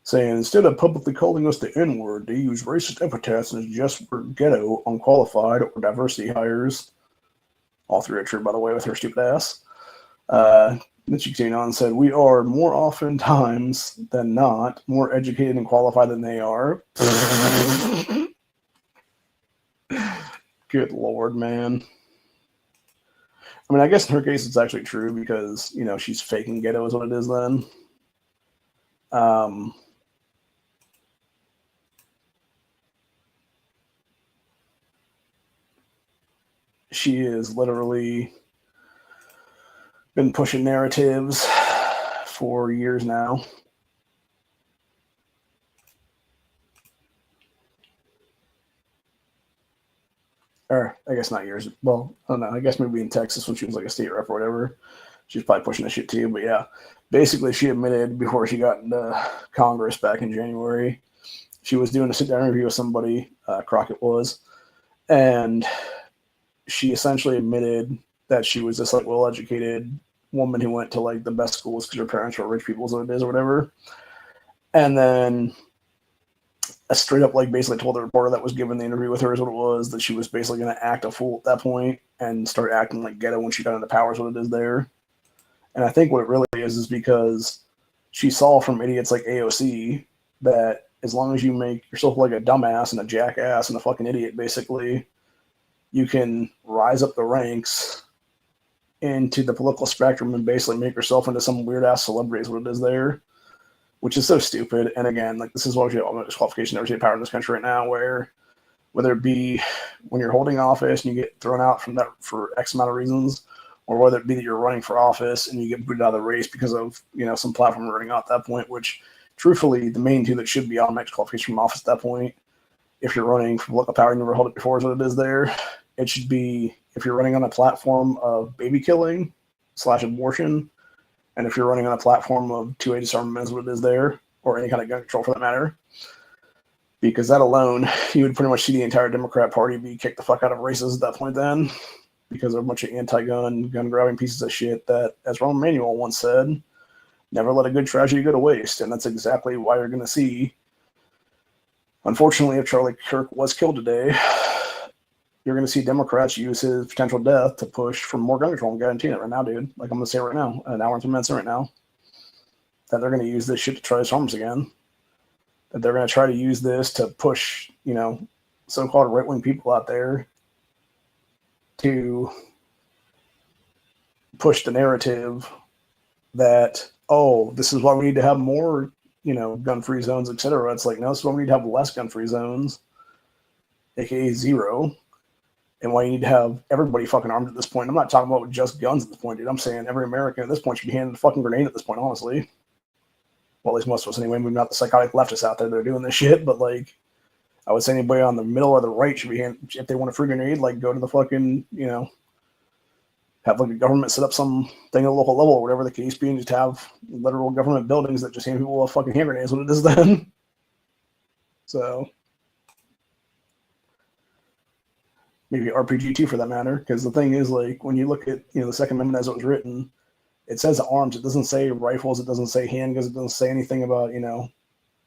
saying, instead of publicly calling us the N-word, they use racist epithets and just for ghetto, unqualified, or diversity hires. All three are true, by the way, with her stupid ass. Then she came on and said, we are more often times than not more educated and qualified than they are. Good Lord, man. I mean, I guess in her case it's actually true because, you know, she's faking ghetto is what it is then. She is literally been pushing narratives for years now. Or I guess not years. Well, I don't know. I guess maybe in Texas when she was like a state rep or whatever. She's probably pushing that shit too. But yeah, basically she admitted before she got into Congress back in January, she was doing a sit-down interview with somebody, Crockett was, and she essentially admitted that she was this like well-educated woman who went to like the best schools because her parents were rich people, so it is or whatever. And then a straight up like basically told the reporter that was given the interview with her is what it was, that she was basically going to act a fool at that point and start acting like ghetto when she got into power is what it is there. And I think what it really is because she saw from idiots like AOC that as long as you make yourself like a dumbass and a jackass and a fucking idiot, basically, you can rise up the ranks into the political spectrum and basically make yourself into some weird ass celebrity is what it is there, which is so stupid. And again, like this is what we have disqualification diversity of power in this country right now, where whether it be when you're holding office and you get thrown out from that for X amount of reasons, or whether it be that you're running for office and you get booted out of the race because of, you know, some platform running out at that point, which truthfully the main two that should be automatic disqualification from office at that point, if you're running for political power and you never hold it before is what it is there, it should be if you're running on a platform of baby killing / abortion, and if you're running on a platform of 2A disarmament is what it is there, or any kind of gun control for that matter. Because that alone, you would pretty much see the entire Democrat Party be kicked the fuck out of races at that point then, because they're a bunch of anti-gun, gun-grabbing pieces of shit that, as Rahm Emanuel once said, never let a good tragedy go to waste. And that's exactly why you're going to see, unfortunately, if Charlie Kirk was killed today, you're going to see Democrats use his potential death to push for more gun control. I'm guaranteeing it right now, dude. Like I'm going to say right now, an hour and 2 minutes right now, that they're going to use this shit to try to arms again. That they're going to try to use this to push, you know, so-called right-wing people out there to push the narrative that, oh, this is why we need to have more, you know, gun-free zones, etc. It's like, no, this is why we need to have less gun-free zones, aka zero. And why you need to have everybody fucking armed at this point. I'm not talking about just guns at this point, dude. I'm saying every American at this point should be handed a fucking grenade at this point, honestly. Well, at least most of us anyway. Maybe not the psychotic leftists out there that are doing this shit, but like, I would say anybody on the middle or the right should be handed, if they want a free grenade, like go to the fucking, you know, have like the government set up something at a local level or whatever the case be, and just have literal government buildings that just hand people a fucking hand grenades. What it is then. So maybe RPG too, for that matter, because the thing is, like, when you look at, you know, the Second Amendment as it was written, it says arms. It doesn't say rifles. It doesn't say handguns. It doesn't say anything about, you know,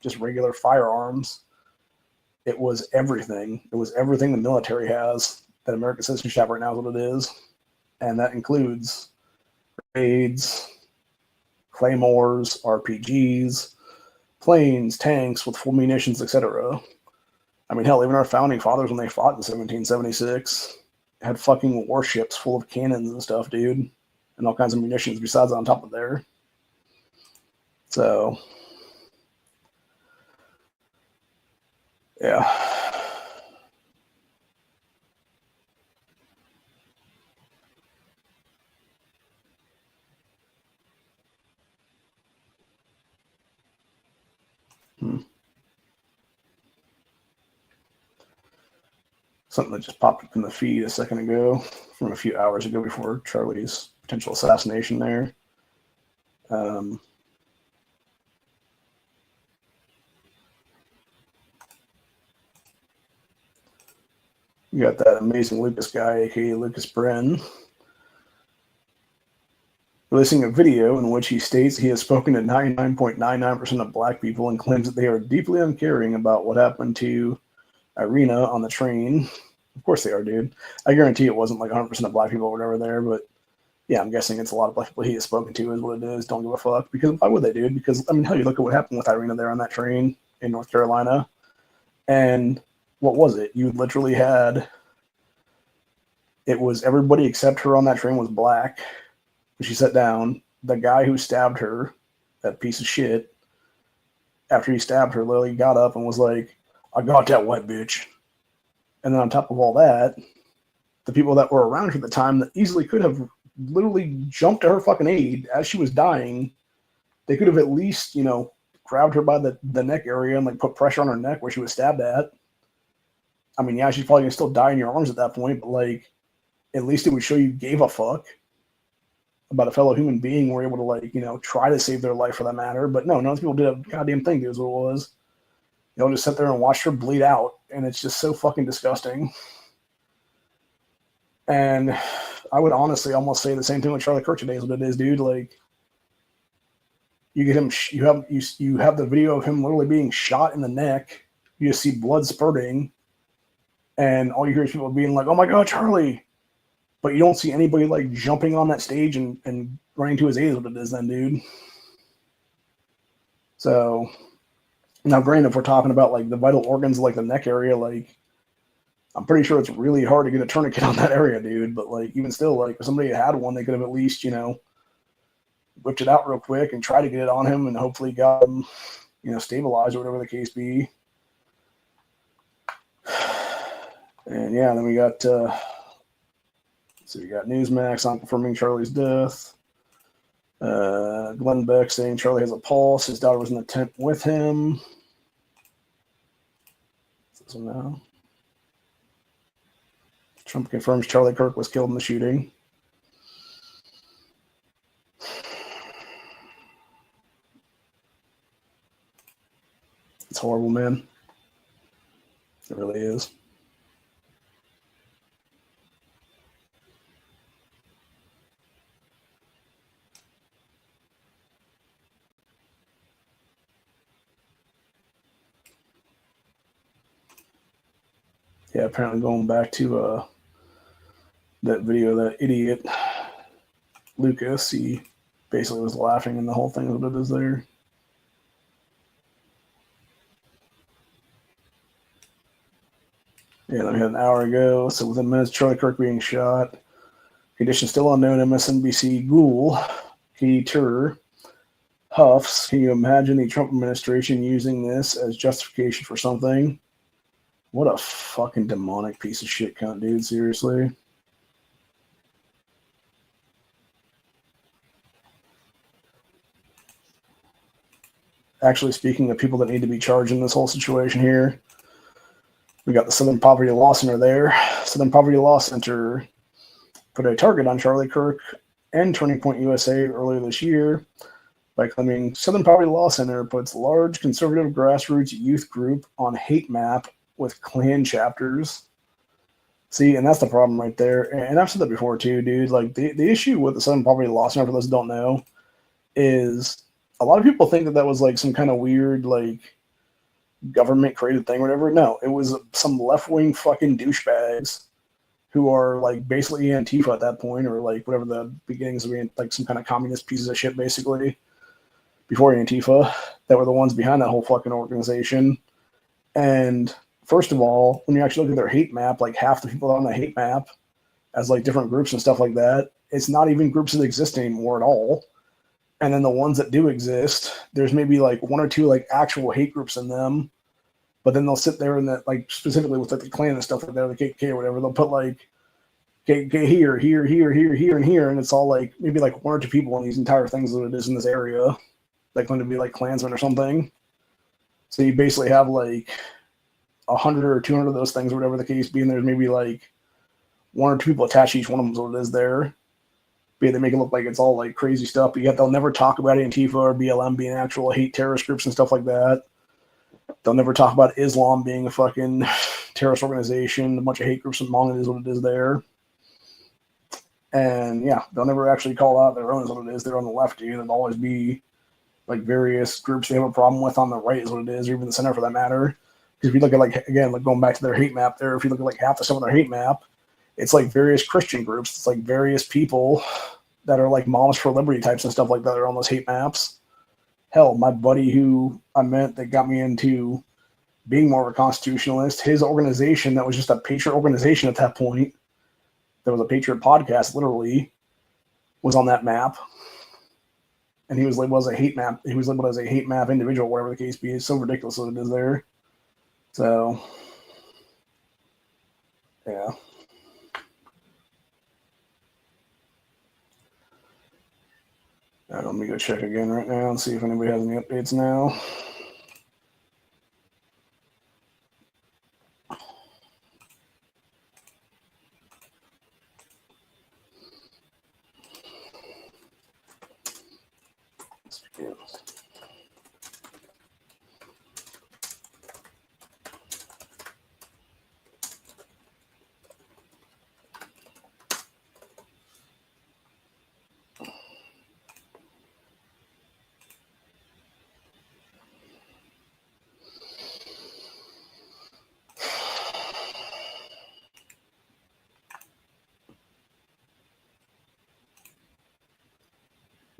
just regular firearms. It was everything. It was everything the military has that American citizens have right now is what it is, and that includes grenades, claymores, RPGs, planes, tanks with full munitions, etc. I mean, hell, even our founding fathers, when they fought in 1776, had fucking warships full of cannons and stuff, dude, and all kinds of munitions besides on top of there. So, yeah. Something that just popped up in the feed a second ago, from a few hours ago before Charlie's potential assassination there. You got that amazing Lucas guy, aka Lucas Bren, releasing a video in which he states he has spoken to 99.99% of black people and claims that they are deeply uncaring about what happened to Irina on the train. Of course they are, dude. I guarantee it wasn't like 100% of black people or whatever there, but yeah, I'm guessing it's a lot of black people he has spoken to is what it is. Don't give a fuck. Because why would they, dude? Because, I mean, hell, you look at what happened with Irina there on that train in North Carolina. And what was it? You literally had, it was everybody except her on that train was black. She sat down. The guy who stabbed her, that piece of shit, after he stabbed her, literally got up and was like, I got that white bitch. And then on top of all that, the people that were around her at the time that easily could have literally jumped to her fucking aid as she was dying, they could have at least, you know, grabbed her by the neck area and like put pressure on her neck where she was stabbed at. I mean, yeah, she's probably gonna still die in your arms at that point, but like, at least it would show you gave a fuck about a fellow human being, were able to, like, you know, try to save their life for that matter. But no, none of those people did a goddamn thing, is what it was. You know, just sit there and watch her bleed out, and it's just so fucking disgusting. And I would honestly almost say the same thing with Charlie Kirk today is what it is, dude. Like, you get him, you have the video of him literally being shot in the neck. You just see blood spurting, and all you hear is people being like, "Oh my God, Charlie!" But you don't see anybody like jumping on that stage and running to his aid, is what it is, then, dude. So now, granted, if we're talking about like the vital organs, like the neck area, like, I'm pretty sure it's really hard to get a tourniquet on that area, dude. But like, even still, like, if somebody had one, they could have at least, you know, whipped it out real quick and tried to get it on him and hopefully got him, you know, stabilized or whatever the case be. And yeah, then we got, so we got Newsmax on confirming Charlie's death. Glenn Beck saying Charlie has a pulse. His daughter was in the tent with him. So now, Trump confirms Charlie Kirk was killed in the shooting. It's horrible, man. It really is. Yeah, apparently going back to that video, that idiot Lucas, he basically was laughing in the whole thing that it is there. Yeah, then we had an hour ago. So within minutes, Charlie Kirk being shot. Condition still unknown. MSNBC ghoul, Katie Tur, huffs. Can you imagine the Trump administration using this as justification for something? What a fucking demonic piece of shit cunt, dude. Seriously. Actually, speaking of people that need to be charged in this whole situation here, we got the Southern Poverty Law Center there. Southern Poverty Law Center put a target on Charlie Kirk and Turning Point USA earlier this year by claiming Southern Poverty Law Center puts large conservative grassroots youth group on hate map with Klan chapters. See, and that's the problem right there. And I've said that before too, dude. Like, the issue with the Southern Poverty Law Center, for those who don't know, is a lot of people think that was like some kind of weird, like, government created thing or whatever. No, it was some left-wing fucking douchebags who are like basically Antifa at that point, or like whatever the beginnings of being, like some kind of communist pieces of shit basically before Antifa, that were the ones behind that whole fucking organization. And first of all, when you actually look at their hate map, like half the people on the hate map as like different groups and stuff like that, it's not even groups that exist anymore at all. And then the ones that do exist, there's maybe like one or two like actual hate groups in them, but then they'll sit there and that, like, specifically with like the Klan and stuff like that, or the KKK or whatever, they'll put like KKK here, here, here, here, here, and here, and it's all like maybe like one or two people in these entire things that it is in this area, like going to be like Klansmen or something. So you basically have like 100 or 200 of those things, or whatever the case be, and there's maybe like one or two people attached to each one of them, so it is there. But yeah, they make it look like it's all like crazy stuff, but yet they'll never talk about Antifa or BLM being actual hate terrorist groups and stuff like that. They'll never talk about Islam being a fucking terrorist organization, a bunch of hate groups among it is what it is there. And yeah, they'll never actually call out their own is what it is. They're on the left, dude. There'll always be like various groups they have a problem with on the right is what it is, or even the center for that matter. Because if you look at, like, again, like going back to their hate map there, if you look at like half the stuff on their hate map, it's like various Christian groups. It's like various people that are like moms for liberty types and stuff like that are on those hate maps. Hell, my buddy who I met that got me into being more of a constitutionalist, his organization that was just a patriot organization at that point, that was a patriot podcast, literally, was on that map. And he was labeled as a hate map. He was labeled as a hate map individual, whatever the case be. It's so ridiculous that it is there. So, yeah. All right, let me go check again right now and see if anybody has any updates now. Let's begin.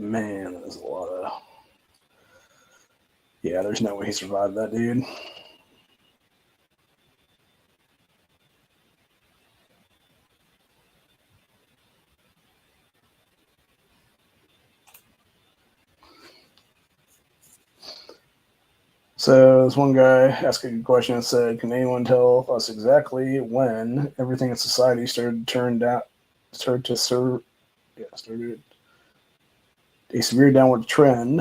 Man, there's a lot of... Yeah, there's no way he survived that, dude. So this one guy asked a good question and said, "Can anyone tell us exactly when everything in society started started a severe downward trend?"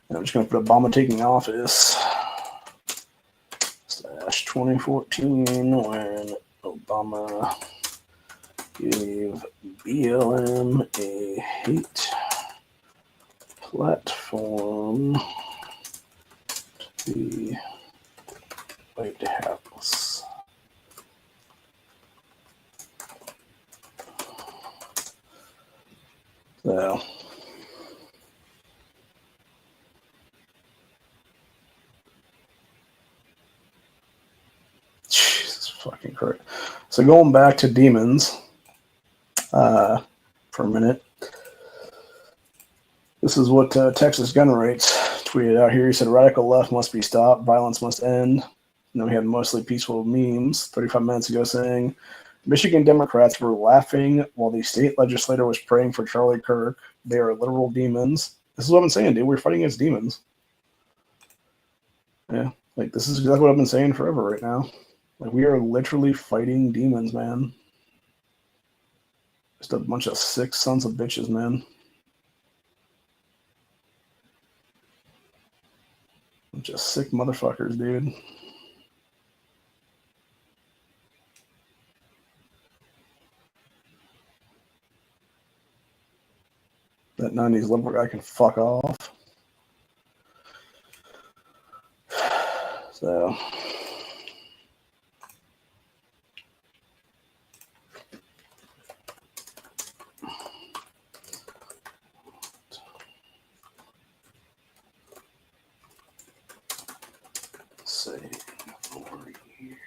And I'm just going to put Obama taking office /2014 when Obama gave BLM a hate platform to the White House. So, Jesus fucking Christ. So going back to demons for a minute. This is what Texas Gun Rights tweeted out here. He said, "Radical left must be stopped. Violence must end." And then we had mostly peaceful memes 35 minutes ago saying, "Michigan Democrats were laughing while the state legislator was praying for Charlie Kirk. They are literal demons." This is what I'm saying, dude. We're fighting against demons. Yeah, like this is exactly what I've been saying forever right now. Like we are literally fighting demons, man. Just a bunch of sick sons of bitches, man. Bunch of sick motherfuckers, dude. That 90s liberal guy can fuck off. So, let's see. 4 years.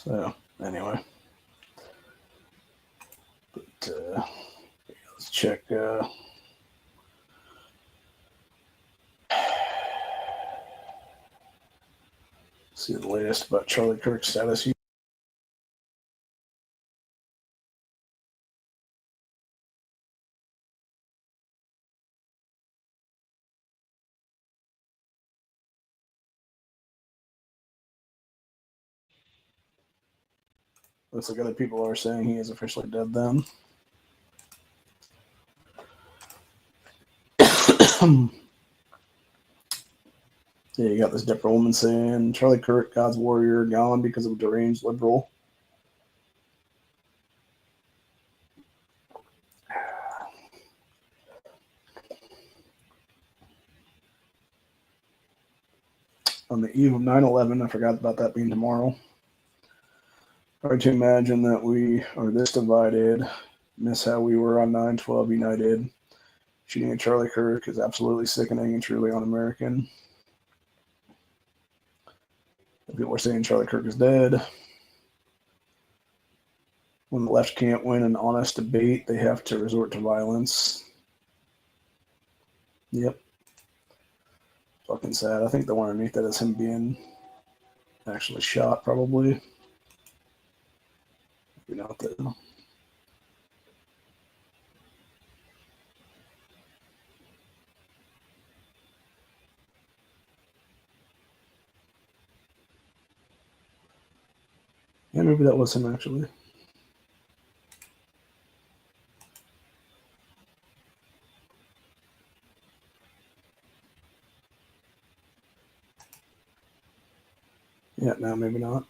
So, anyway. But, let's check. See the latest about Charlie Kirk's status here. Looks like other people are saying he is officially dead then. Yeah, you got this Dipper woman saying Charlie Kirk, God's warrior, gone because of a deranged liberal. On the eve of 9/11, I forgot about that being tomorrow. Hard to imagine that we are this divided, miss how we were on 9/12 united. Shooting at Charlie Kirk is absolutely sickening and truly un-American. People are saying Charlie Kirk is dead. When the left can't win an honest debate, they have to resort to violence. Yep. Fucking sad. I think the one underneath that is him being actually shot, probably. Maybe not though. Yeah, maybe that was him actually. Yeah, no, maybe not.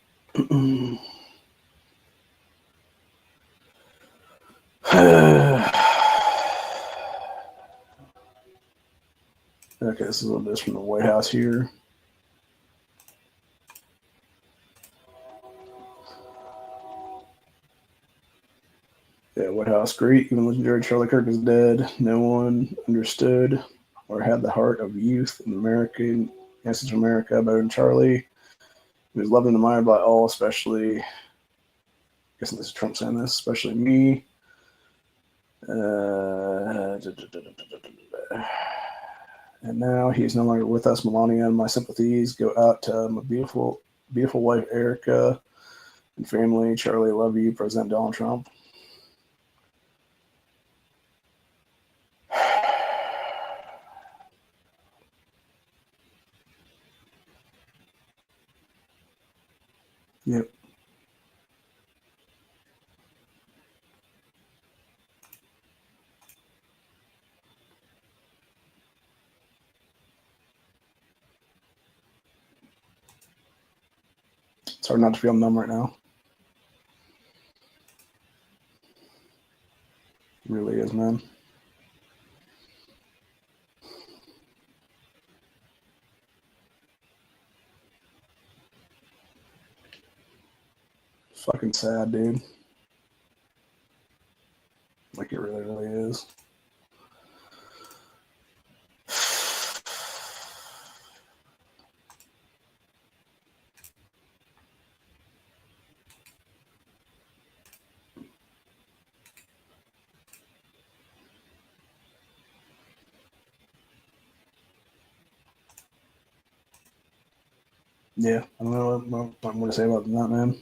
Okay, this is a little bit from the White House here. Yeah, White House, great. Even legendary Charlie Kirk is dead. No one understood or had the heart of youth in American message of America better than Charlie. He was loved and admired by all, especially, I guess this is Trump saying this, especially me. And now he's no longer with us. Melania and my sympathies go out to my beautiful, beautiful wife, Erica, and family. Charlie, love you, President Donald Trump. Yep. It's hard not to feel numb right now. It really is, man. Fucking sad, dude. Like it really, really is. Yeah, I don't know what I'm going to say about that, man.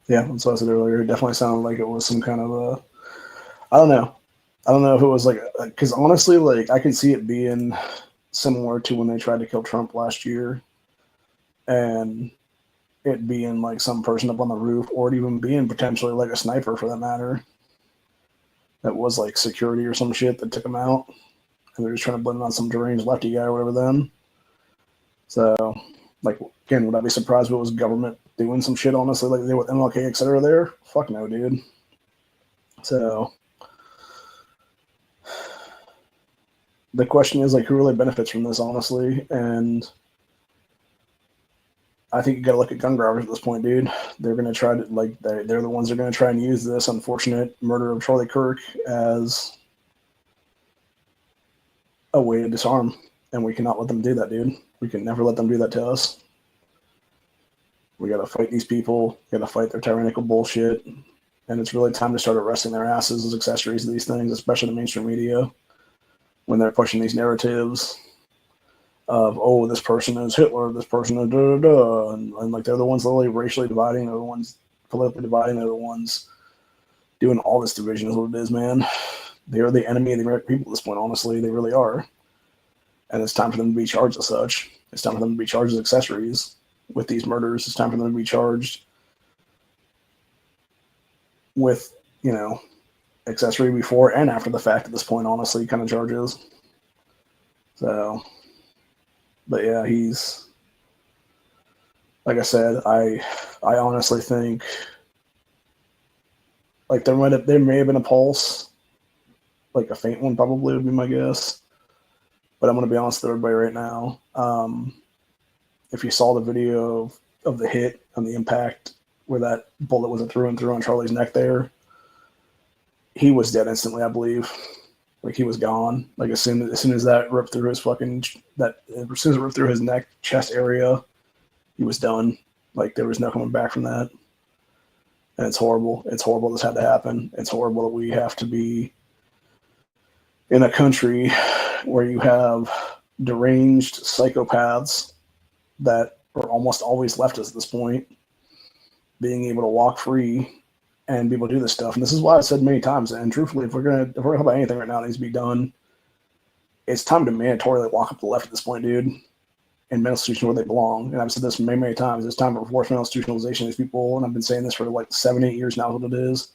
Yeah, that's what I said earlier. It definitely sounded like it was some kind of a. I don't know. I don't know if it was like, because honestly, like I can see it being similar to when they tried to kill Trump last year, and it being like some person up on the roof, or it even being potentially like a sniper for that matter. That was like security or some shit that took him out, and they're just trying to blame it on some deranged lefty guy or whatever. Then, so like again, would I be surprised if it was government doing some shit? Honestly, like they with MLK, etc. There, fuck no, dude. So the question is like, who really benefits from this, honestly? And I think you got to look at gun grabbers at this point, dude. They're going to try to like they're the ones that are going to try and use this unfortunate murder of Charlie Kirk as a way to disarm And we cannot let them do that, dude. We can never let them do that to us. We got to fight these people. We got to fight their tyrannical bullshit. And it's really time to start arresting their asses as accessories to these things, especially the mainstream media, when they're pushing these narratives of, oh, this person is Hitler, this person is da-da-da. And like, they're the ones literally racially dividing, they're the ones politically dividing, they're the ones doing all this division is what it is, man. They are the enemy of the American people at this point, honestly. They really are. And it's time for them to be charged as such. It's time for them to be charged as accessories with these murders. It's time for them to be charged with, you know, accessory before and after the fact at this point, honestly, kind of charges. So, but yeah, he's, like I said, I honestly think, like, there may have been a pulse, like a faint one probably would be my guess. But I'm going to be honest with everybody right now. If you saw the video of the hit and the impact where that bullet was through and through on Charlie's neck there, he was dead instantly, I believe. Like, he was gone. Like, as soon as that ripped through his as soon as it ripped through his neck, chest area, he was done. Like, there was no coming back from that. And it's horrible. It's horrible this had to happen. It's horrible that we have to be in a country where you have deranged psychopaths that are almost always leftists at this point, being able to walk free and be able to do this stuff. And this is why I've said many times, and truthfully, if we're gonna talk about anything right now that needs to be done, it's time to mandatorily lock up the left at this point, dude, in mental institutions where they belong. And I've said this many, many times. It's time for forced mental institutionalization of these people, and I've been saying this for like 7-8 years now, is what it is.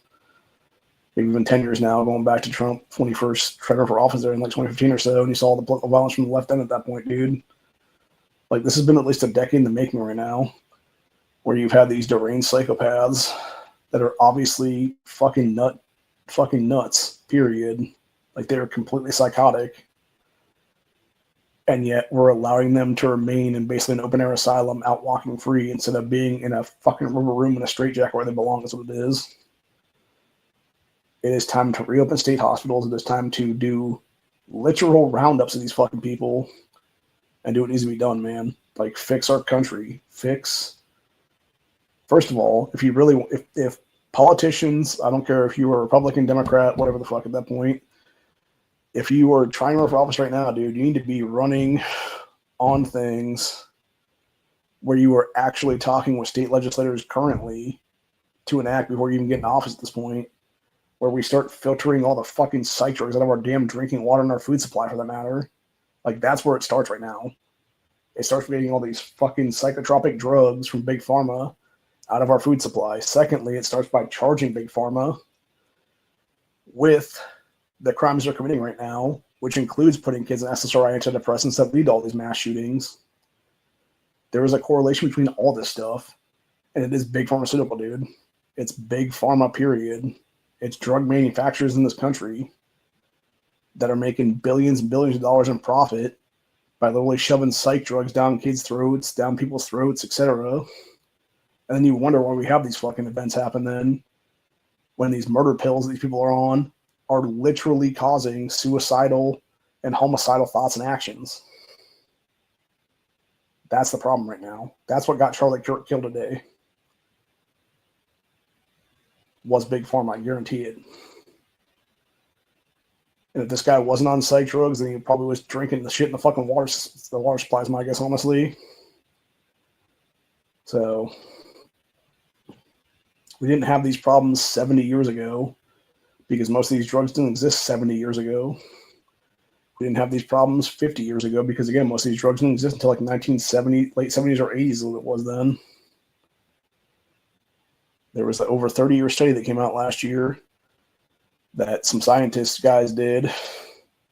Maybe even 10 years now, going back to Trump when he first tried for office there in like 2015 or so, and you saw the political violence from the left end at that point, dude. Like, this has been at least a decade in the making right now, where you've had these deranged psychopaths that are obviously fucking nuts, period. Like, they're completely psychotic. And yet we're allowing them to remain in basically an open-air asylum, out walking free, instead of being in a fucking rubber room in a straitjacket where they belong, is what it is. It is time to reopen state hospitals. It is time to do literal roundups of these fucking people and do what needs to be done, man. Like, fix our country. First of all, if politicians, I don't care if you are a Republican, Democrat, whatever the fuck at that point, if you are trying to run for office right now, dude, you need to be running on things where you are actually talking with state legislators currently to enact before you even get in office at this point, where we start filtering all the fucking psych drugs out of our damn drinking water and our food supply, for that matter. Like, that's where it starts right now. It starts getting all these fucking psychotropic drugs from Big Pharma out of our food supply. Secondly, it starts by charging Big Pharma with the crimes they're committing right now, which includes putting kids in SSRI antidepressants that lead to all these mass shootings. There is a correlation between all this stuff, and it is big pharmaceutical, dude. It's big pharma, period. It's drug manufacturers in this country that are making billions and billions of dollars in profit by literally shoving psych drugs down kids' throats, down people's throats, etc. And then you wonder why we have these fucking events happen then, when these murder pills these people are on are literally causing suicidal and homicidal thoughts and actions. That's the problem right now. That's what got Charlie Kirk killed today. Was Big Pharma, I guarantee it. And if this guy wasn't on psych drugs, then he probably was drinking the shit in the fucking water supply, is my guess, honestly. So, we didn't have these problems 70 years ago, because most of these drugs didn't exist 70 years ago. We didn't have these problems 50 years ago, because, again, most of these drugs didn't exist until like 1970, late 70s or 80s is what it was then. There was an over 30-year study that came out last year that some scientists guys did,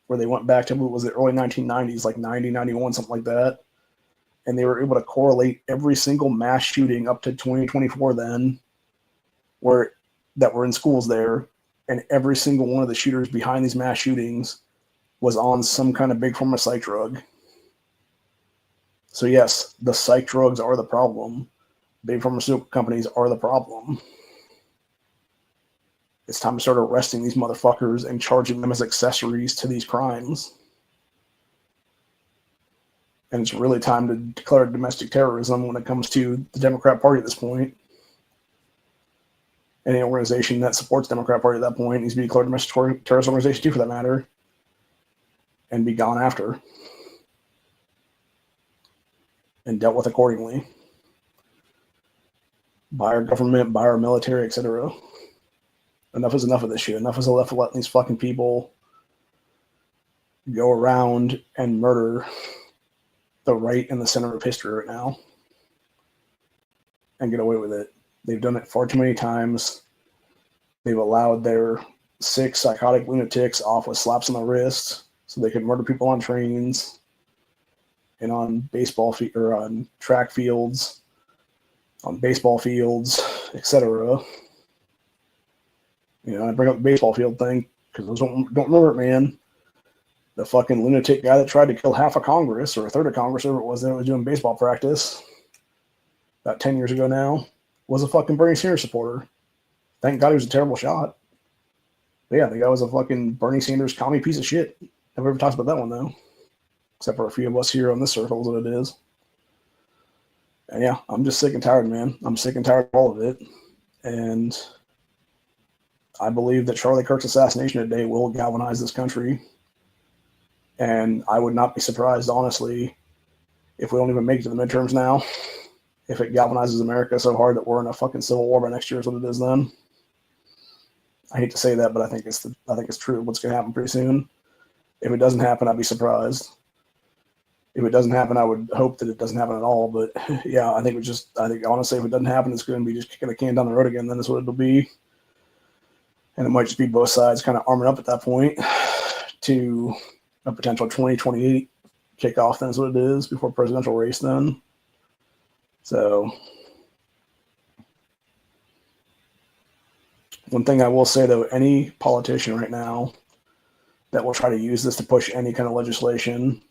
where they went back to, what was it, early 1990s, like 90, 91, something like that. And they were able to correlate every single mass shooting up to 2024 then, that were in schools there, and every single one of the shooters behind these mass shootings was on some kind of big form of psych drug. So yes, the psych drugs are the problem. Big pharmaceutical companies are the problem. It's time to start arresting these motherfuckers and charging them as accessories to these crimes. And it's really time to declare domestic terrorism when it comes to the Democrat Party at this point. Any organization that supports the Democrat Party at that point needs to be declared a domestic terrorist organization too, for that matter, and be gone after and dealt with accordingly by our government, by our military, etc. Enough is enough of this shit. Enough is enough of letting these fucking people go around and murder the right in the center of history right now and get away with it. They've done it far too many times. They've allowed their sick, psychotic lunatics off with slaps on the wrist so they could murder people on trains and on or on track fields, on baseball fields, etc. I bring up the baseball field thing because those don't remember it, man. The fucking lunatic guy that tried to kill half of Congress or a third of Congress, whoever it was that was doing baseball practice about 10 years ago now, was a fucking Bernie Sanders supporter. Thank God he was a terrible shot. But yeah, the guy was a fucking Bernie Sanders commie piece of shit. Never ever talks about that one, though. Except for a few of us here on this circle is what it is. And yeah, I'm just sick and tired, man. I'm sick and tired of all of it. And I believe that Charlie Kirk's assassination today will galvanize this country. And I would not be surprised, honestly, if we don't even make it to the midterms now, if it galvanizes America so hard that we're in a fucking civil war by next year is what it is then. I hate to say that, but I think it's true. What's going to happen pretty soon. If it doesn't happen, I'd be surprised. If it doesn't happen, I would hope that it doesn't happen at all. But yeah, I think honestly, if it doesn't happen, it's going to be just kicking the can down the road again. Then that's what it'll be. And it might just be both sides kind of arming up at that point to a potential 2028 kickoff. Then is what it is before presidential race then. So one thing I will say, though, any politician right now that will try to use this to push any kind of legislation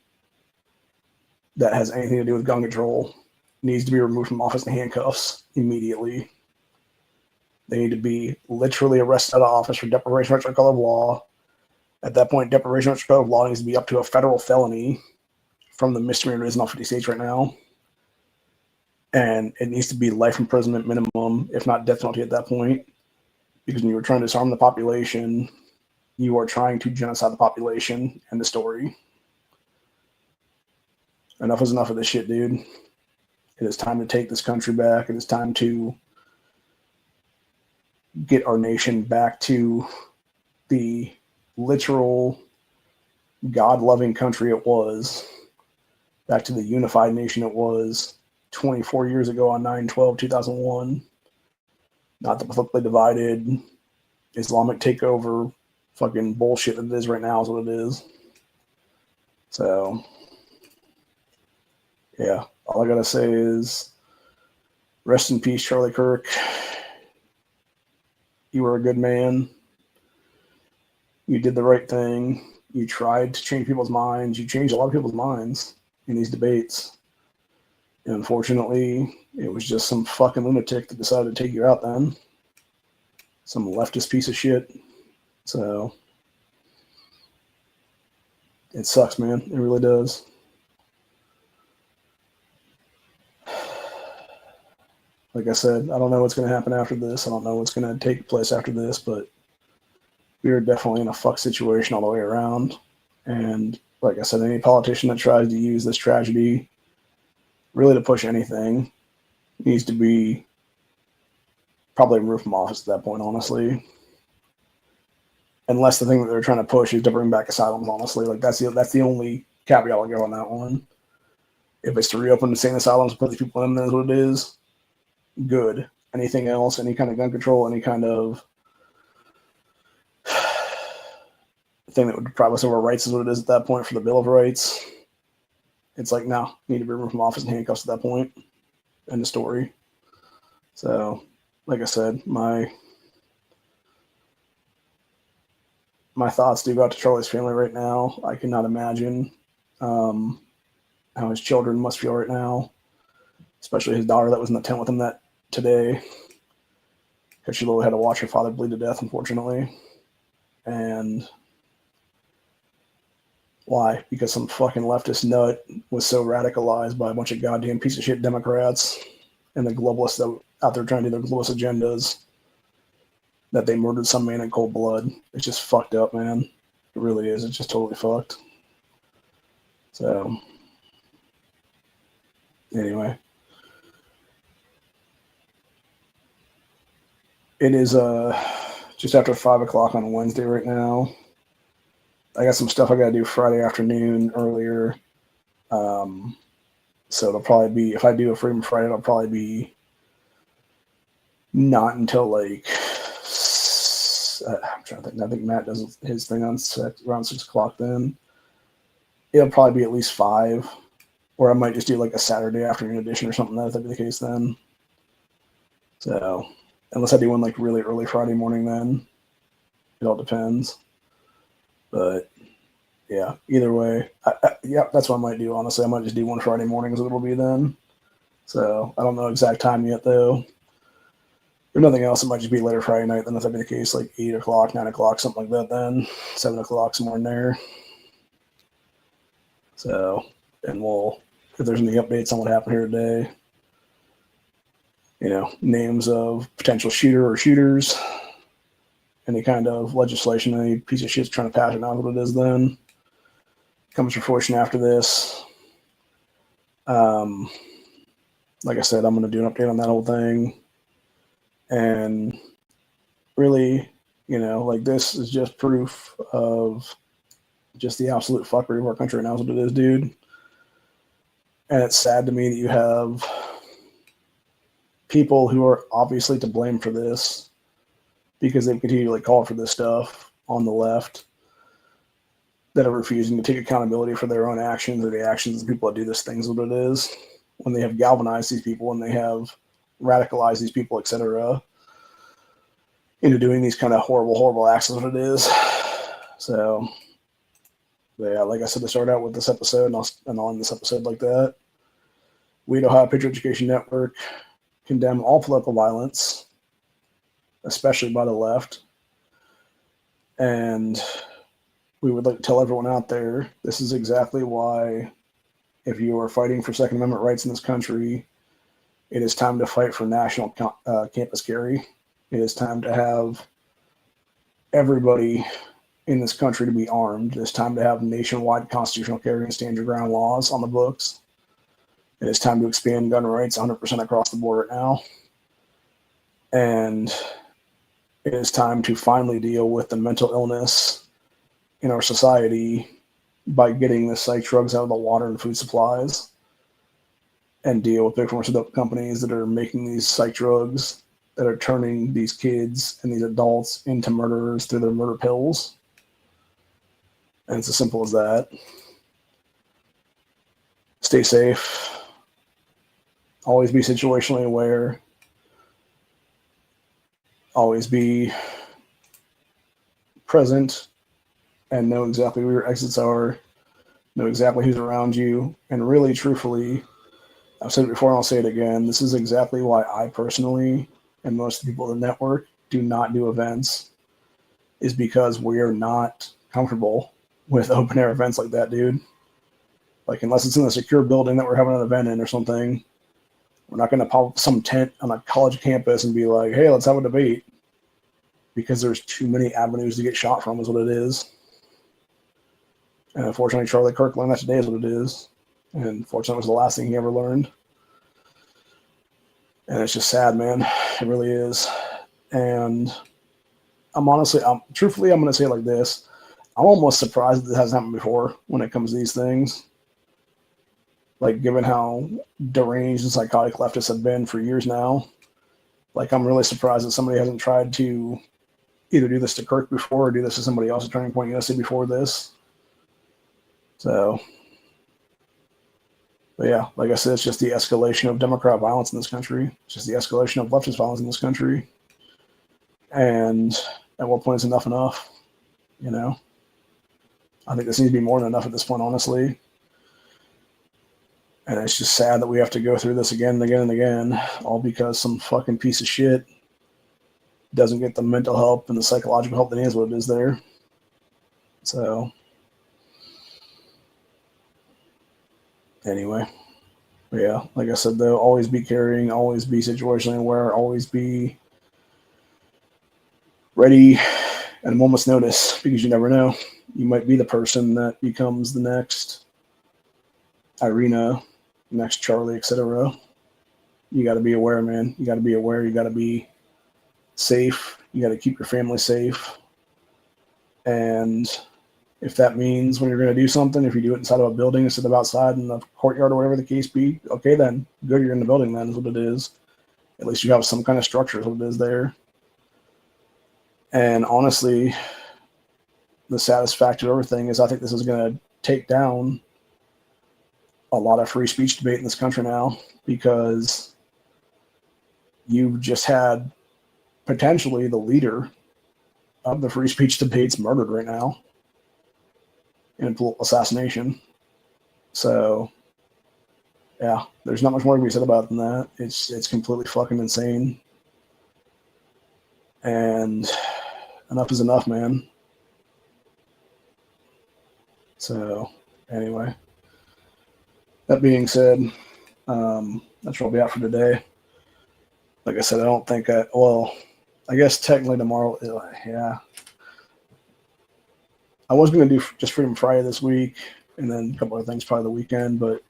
that has anything to do with gun control needs to be removed from office in handcuffs immediately. They need to be literally arrested out of office for deprivation of color of law. At that point, deprivation of color of law needs to be up to a federal felony from the misdemeanor is in all 50 states right now. And it needs to be life imprisonment minimum, if not death penalty at that point. Because when you were trying to disarm the population, you are trying to genocide the population. End of story. Enough is enough of this shit, dude. It is time to take this country back. It is time to get our nation back to the literal God-loving country it was, back to the unified nation it was 24 years ago on 9/12/2001. Not the politically divided Islamic takeover fucking bullshit that it is right now is what it is. So, yeah, all I gotta say is rest in peace, Charlie Kirk. You were a good man. You did the right thing. You tried to change people's minds. You changed a lot of people's minds in these debates. And unfortunately, it was just some fucking lunatic that decided to take you out then. Some leftist piece of shit. So, it sucks, man. It really does. Like I said, I don't know what's going to happen after this. I don't know what's going to take place after this, but we are definitely in a fuck situation all the way around. And like I said, any politician that tries to use this tragedy really to push anything needs to be probably removed from office at that point, honestly. Unless the thing that they're trying to push is to bring back asylums, honestly. Like that's the only caveat I'll give on that one. If it's to reopen insane asylums and put these people in, that's what it is. Good. Anything else, any kind of gun control, any kind of thing that would deprive us of our rights is what it is at that point for the Bill of Rights. It's like, no, need to be removed from office in handcuffs at that point. End of story. So, like I said, my thoughts do go out to Charlie's family right now. I cannot imagine how his children must feel right now, especially his daughter that was in the tent with him that today, because she literally had to watch her father bleed to death, unfortunately. And Why? Because some fucking leftist nut was so radicalized by a bunch of goddamn piece of shit Democrats and the globalists that out there trying to do their globalist agendas that they murdered some man in cold blood. It's just fucked up, man. It really is. It's just totally fucked. So, anyway. It is just after 5 o'clock on Wednesday right now. I got some stuff I got to do Friday afternoon earlier. So it'll probably be, if I do a Freedom Friday, it'll probably be not until like, I'm trying to think. I think Matt does his thing on around 6 o'clock then. It'll probably be at least 5, or I might just do like a Saturday afternoon edition or something. That'd be the case then. So, unless I do one like really early Friday morning, then it all depends. But yeah, either way, yeah, that's what I might do. Honestly, I might just do one Friday morning, is what it'll be then. So I don't know exact time yet, though. If nothing else, it might just be later Friday night. Then if that'd be the case, like 8 o'clock, 9 o'clock, something like that. Then 7 o'clock, somewhere in there. So, and we'll, if there's any updates on what happened here today, you know, names of potential shooter or shooters, any kind of legislation, any piece of shit's trying to pass it, not what it is then. Comes to fruition after this. Like I said, I'm going to do an update on that whole thing. And really, you know, like this is just proof of just the absolute fuckery of our country now is what it is, dude. And it's sad to me that you have people who are obviously to blame for this because they've continually called for this stuff on the left that are refusing to take accountability for their own actions or the actions of the people that do this thing is what it is. When they have galvanized these people and they have radicalized these people, etc., into doing these kind of horrible acts is what it is. So, yeah, like I said, to start out with this episode, and I'll end this episode like that. We at Ohio Patriot Education Network condemn all political violence, especially by the left. And we would like to tell everyone out there, this is exactly why, if you are fighting for Second Amendment rights in this country, it is time to fight for national campus carry. It is time to have everybody in this country to be armed. It is time to have nationwide constitutional carry and stand your ground laws on the books. It is time to expand gun rights 100% across the board right now. And it is time to finally deal with the mental illness in our society by getting the psych drugs out of the water and food supplies, and deal with big pharmaceutical companies that are making these psych drugs that are turning these kids and these adults into murderers through their murder pills. And it's as simple as that. Stay safe. Always be situationally aware. Always be present and know exactly where your exits are, know exactly who's around you, and really, truthfully, I've said it before and I'll say it again, this is exactly why I personally, and most of the people in the network, do not do events, is because we are not comfortable with open air events like that, dude. Like, unless it's in a secure building that we're having an event in or something, we're not going to pop up some tent on a college campus and be like, hey, let's have a debate, because there's too many avenues to get shot from is what it is. And unfortunately, Charlie Kirk learned that today is what it is. And fortunately, it was the last thing he ever learned. And it's just sad, man. It really is. And truthfully, I'm going to say it like this. I'm almost surprised that this hasn't happened before when it comes to these things. Like, given how deranged and psychotic leftists have been for years now, like, I'm really surprised that somebody hasn't tried to either do this to Kirk before or do this to somebody else at Turning Point USA before this. So, but yeah, like I said, it's just the escalation of Democrat violence in this country. It's just the escalation of leftist violence in this country. And at what point is enough, you know? I think this needs to be more than enough at this point, honestly. And it's just sad that we have to go through this again and again and again, all because some fucking piece of shit doesn't get the mental help and the psychological help that needs what it is there. So, anyway, but yeah, like I said, though, always be caring, always be situationally aware, always be ready at a moment's notice, because you never know. You might be the person that becomes the next Irina, next Charlie, etc. You got to be aware, man. You got to be aware. You got to be safe. You got to keep your family safe. And if that means when you're going to do something, if you do it inside of a building instead of outside in the courtyard or whatever the case be, okay, then good, you're in the building, then is what it is. At least you have some kind of structure, is what it is there. And honestly, the saddest fact of everything is I think this is going to take down a lot of free speech debate in this country now, because you've just had potentially the leader of the free speech debates murdered right now in political assassination. So, yeah, there's not much more to be said about than that. It's completely fucking insane. And enough is enough, man. So, anyway, that being said, that's what I'll be out for today. Like I said, I don't think I guess technically tomorrow, yeah. I was going to do just Freedom Friday this week, and then a couple other things probably the weekend, but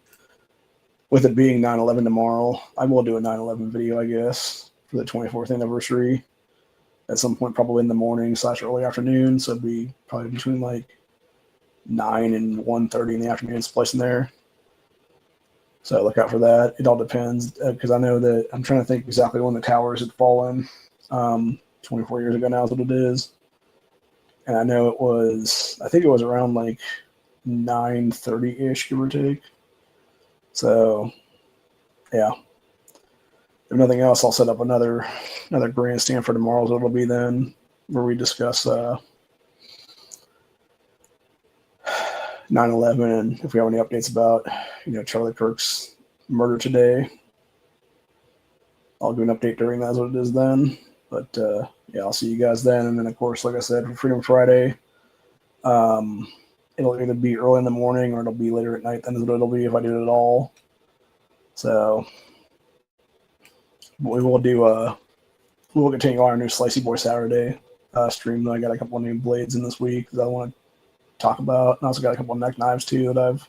with it being 9/11 tomorrow, I will do a 9/11 video, I guess, for the 24th anniversary at some point, probably in the morning / early afternoon. So it'd be probably between like 9 and 1:30 in the afternoon, someplace in there. So look out for that. It all depends, because I know that I'm trying to think exactly when the towers had fallen. 24 years ago now is what it is. And I know I think it was around like 9:30-ish, give or take. So, yeah. If nothing else, I'll set up another grandstand for tomorrow, so it'll be then, where we discuss 9/11, and if we have any updates about, Charlie Kirk's murder today, I'll do an update during that, is what it is then. But yeah, I'll see you guys then. And then, of course, like I said, for Freedom Friday, it'll either be early in the morning or it'll be later at night. Then is what it'll be if I do it at all. So we will continue our new Slicey Boy Saturday stream. I got a couple of new blades in this week that I want to talk about. And I also got a couple of neck knives too that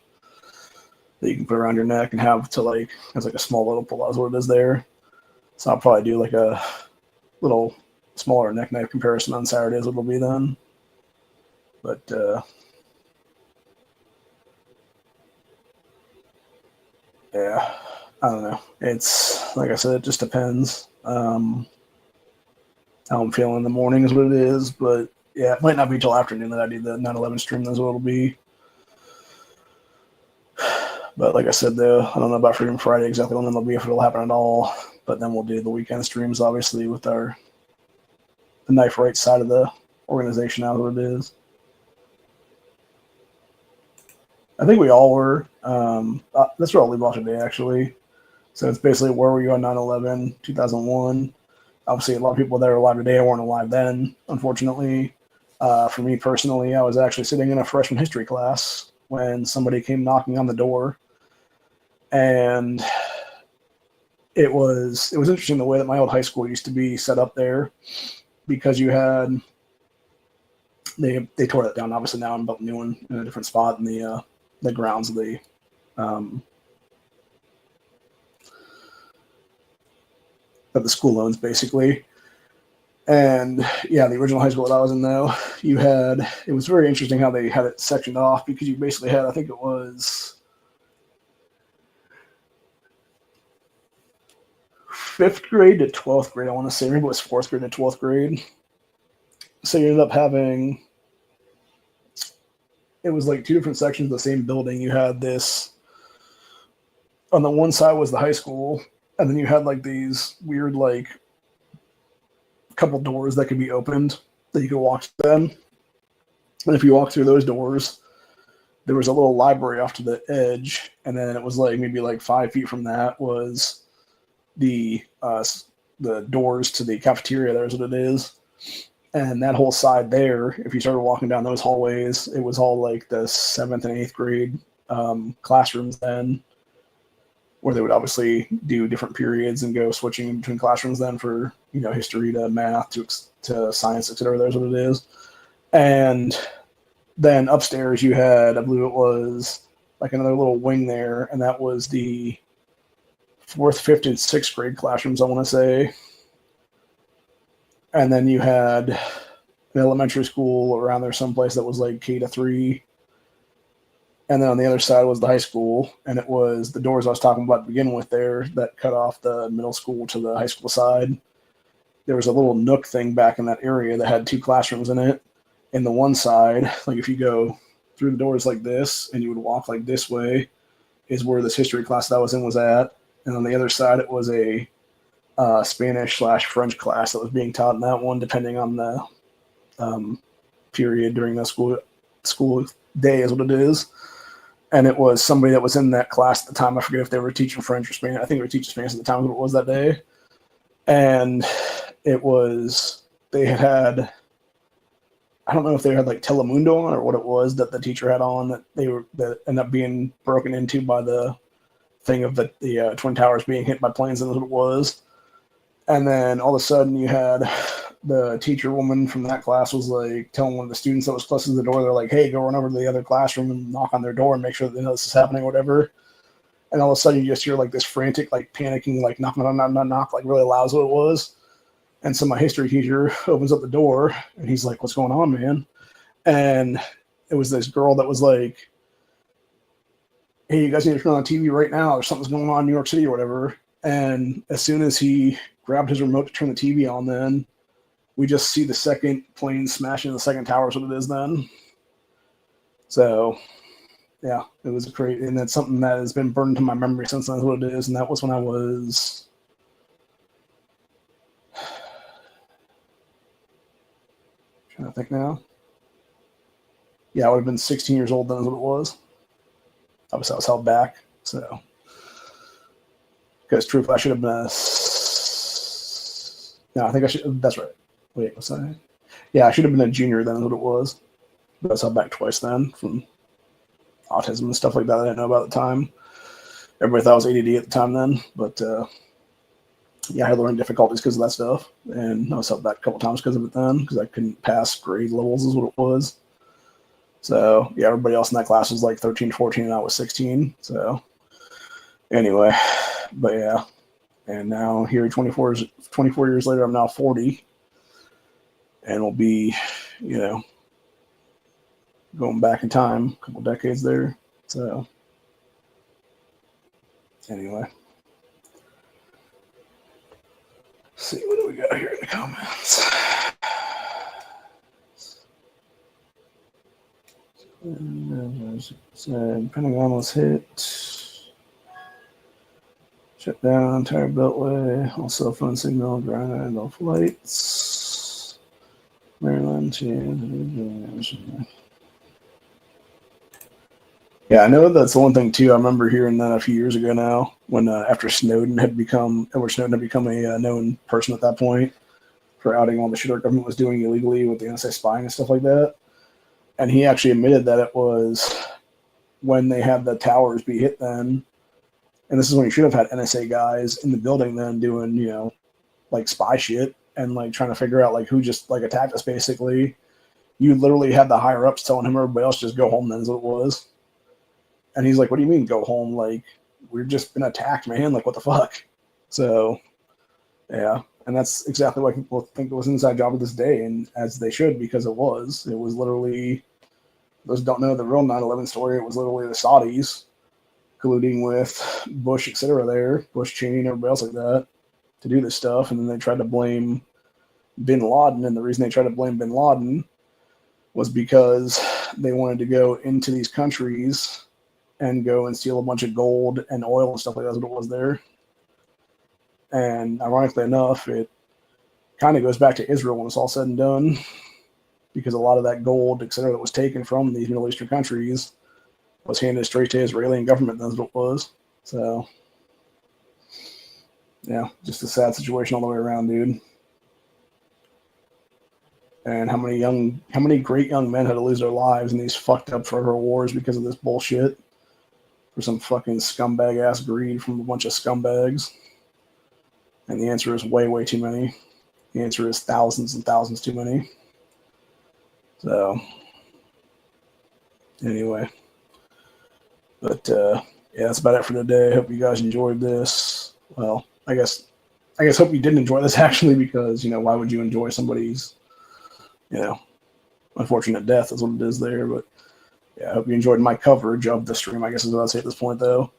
you can put around your neck and have to as like a small little pull out is what it is there. So I'll probably do like a little smaller neck knife comparison on Saturdays. It'll be then. But yeah, I don't know. It's like I said, it just depends. How I'm feeling in the morning is what it is. But yeah, it might not be till afternoon that I do the 9/11 stream. That's what it'll be. But like I said, though, I don't know about Freedom Friday exactly when it'll be, if it'll happen at all. But then we'll do the weekend streams, obviously, with the knife right side of the organization, out what it is. I think we all were. That's where I'll leave off today, actually. So it's basically, where were you on 9/11, 2001? Obviously, a lot of people that are alive today weren't alive then, unfortunately. For me personally, I was actually sitting in a freshman history class when somebody came knocking on the door. And it was interesting the way that my old high school used to be set up there, because you had, they tore that down obviously now and built a new one in a different spot in the grounds of the school owns, basically. And yeah, the original high school that I was in, though, it was very interesting how they had it sectioned off, because you basically had, I think it was 5th grade to 12th grade, I want to say. Maybe it was 4th grade to 12th grade. So you ended up having, it was like two different sections of the same building. You had this, on the one side was the high school, and then you had like these weird couple doors that could be opened that you could walk to them. And if you walk through those doors, there was a little library off to the edge, and then it was maybe 5 feet from that was the doors to the cafeteria. There's what it is. And that whole side there, if you started walking down those hallways, it was all the 7th and 8th grade classrooms then. where they would obviously do different periods and go switching between classrooms then for, history to math to science, etc. That's what it is. And then upstairs you had, I believe it was like another little wing there, and that was the 4th, 5th, and 6th grade classrooms, I want to say. And then you had an elementary school around there someplace that was like K-3. And then on the other side was the high school, and it was the doors I was talking about to begin with there that cut off the middle school to the high school side. There was a little nook thing back in that area that had 2 classrooms in it. In the one side, like if you go through the doors like this and you would walk like this way, is where this history class that I was in was at. And on the other side, it was a Spanish/French class that was being taught in that one, depending on the period during the school day is what it is. And it was somebody that was in that class at the time. I forget if they were teaching French or Spanish. I think they were teaching Spanish at the time, what it was that day. And it was, they had, I don't know if they had like Telemundo on or what it was that the teacher had on that ended up being broken into by the thing of the Twin Towers being hit by planes, and that's what it was. And then all of a sudden you had the teacher woman from that class was like telling one of the students that was close to the door, they're like, hey, go run over to the other classroom and knock on their door and make sure that they know this is happening or whatever. And all of a sudden you just hear like this frantic, like panicking, like knock, knock, knock, knock, knock, like really loud is what it was. And so my history teacher opens up the door and he's like, what's going on, man? And it was this girl that was like, hey, you guys need to turn on the TV right now. There's something's going on in New York City or whatever. And as soon as he grabbed his remote to turn the TV on, then we just see the second plane smash into the second tower is what it is then. So, yeah, it was great. And that's something that has been burned into my memory since then, is what it is. And that was when I was... trying to think now. Yeah, I would have been 16 years old then is what it was. Obviously, I was held back, so... Because truthfully, I should have been a... No, I think I should... That's right. Wait, what's that? Yeah, I should have been a junior then is what it was. But I was held back twice then from autism and stuff like that I didn't know about at the time. Everybody thought I was ADD at the time then, but yeah, I had learning difficulties because of that stuff. And I was held back a couple times because of it then, because I couldn't pass grade levels is what it was. So, yeah, everybody else in that class was like 13, 14, and I was 16. So, anyway, but yeah. And now here 24 years later, I'm now 40. And we'll be, going back in time, a couple decades there. So, anyway. Let's see, what do we got here in the comments? Pentagon was hit. Shut down entire beltway. All cell phone signal, grounded all flights. Maryland. Yeah, I know that's the one thing too. I remember hearing that a few years ago now, when after Edward Snowden had become a known person at that point for outing all the shit our government was doing illegally with the NSA spying and stuff like that. And he actually admitted that it was when they had the towers be hit then, and this is when you should have had NSA guys in the building then doing, like spy shit and like trying to figure out like who just like attacked us basically. You literally had the higher ups telling him everybody else just go home then is what it was. And he's like, what do you mean go home? Like, we've just been attacked, man. Like, what the fuck? So, yeah. And that's exactly why people think it was an inside job to this day, and as they should, because it was. It was literally, those don't know the real 9/11 story. It was literally the Saudis colluding with Bush, etc. there, Bush, Cheney, and everybody else like that to do this stuff. And then they tried to blame bin Laden. And the reason they tried to blame bin Laden was because they wanted to go into these countries and go and steal a bunch of gold and oil and stuff like that. That's what it was there. And ironically enough, it kind of goes back to Israel when it's all said and done, because a lot of that gold, et cetera, that was taken from these Middle Eastern countries was handed straight to Israeli government. That's what it was. So, yeah, just a sad situation all the way around, dude. And how many great young men had to lose their lives in these fucked up forever wars because of this bullshit. for some fucking scumbag ass greed from a bunch of scumbags? And the answer is way, way too many. The answer is thousands and thousands too many. So, anyway. But, yeah, that's about it for today. I hope you guys enjoyed this. Well, I guess hope you didn't enjoy this, actually, because, why would you enjoy somebody's, unfortunate death is what it is there. But, yeah, I hope you enjoyed my coverage of the stream, I guess is what I'd say at this point, though.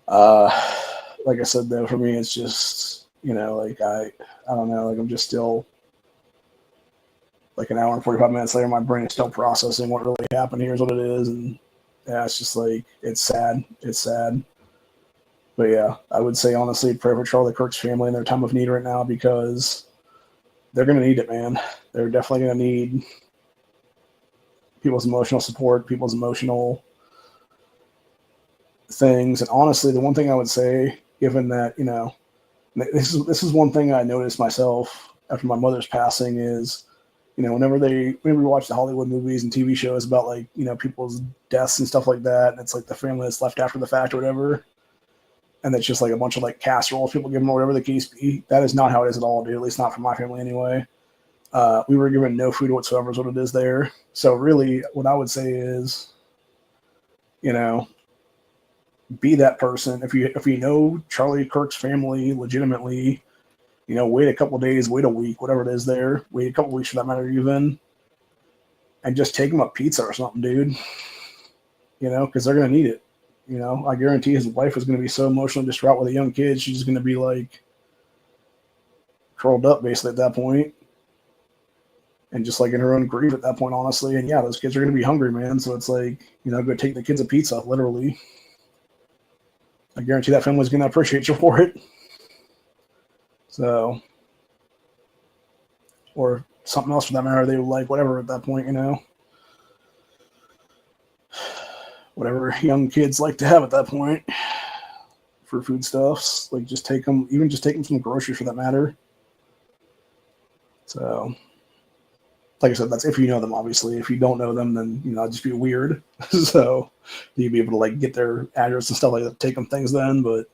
Like I said, though, for me, it's just, I don't know, I'm just still, an hour and 45 minutes later, my brain is still processing what really happened here is what it is. And, yeah, it's just, it's sad. It's sad. But, yeah, I would say, honestly, pray for Charlie Kirk's family in their time of need right now, because they're going to need it, man. They're definitely going to need people's emotional support, people's emotional things. And honestly, the one thing I would say, given that, this is one thing I noticed myself after my mother's passing is, whenever we watch the Hollywood movies and TV shows about people's deaths and stuff like that, and it's the family that's left after the fact or whatever, and it's just a bunch of casseroles people give them or whatever the case be. That is not how it is at all, dude. At least not for my family anyway. We were given no food whatsoever is what it is there. So really what I would say is, be that person. If you know Charlie Kirk's family legitimately, wait a couple of days, wait a week, whatever it is there, wait a couple of weeks for that matter even, and just take him a pizza or something, dude. Because they're going to need it. I guarantee his wife is going to be so emotionally distraught with a young kid, she's just going to be curled up basically at that point. And just in her own grief at that point, honestly. And yeah, those kids are going to be hungry, man. So it's go take the kids a pizza, literally. I guarantee that family's going to appreciate you for it. So, or something else for that matter, they would whatever at that point, whatever young kids like to have at that point for foodstuffs. Just take them some groceries for that matter. So, like I said, that's if you know them, obviously. If you don't know them, then, it'd just be weird. So you'd be able to, get their address and stuff like that, take them things then. But,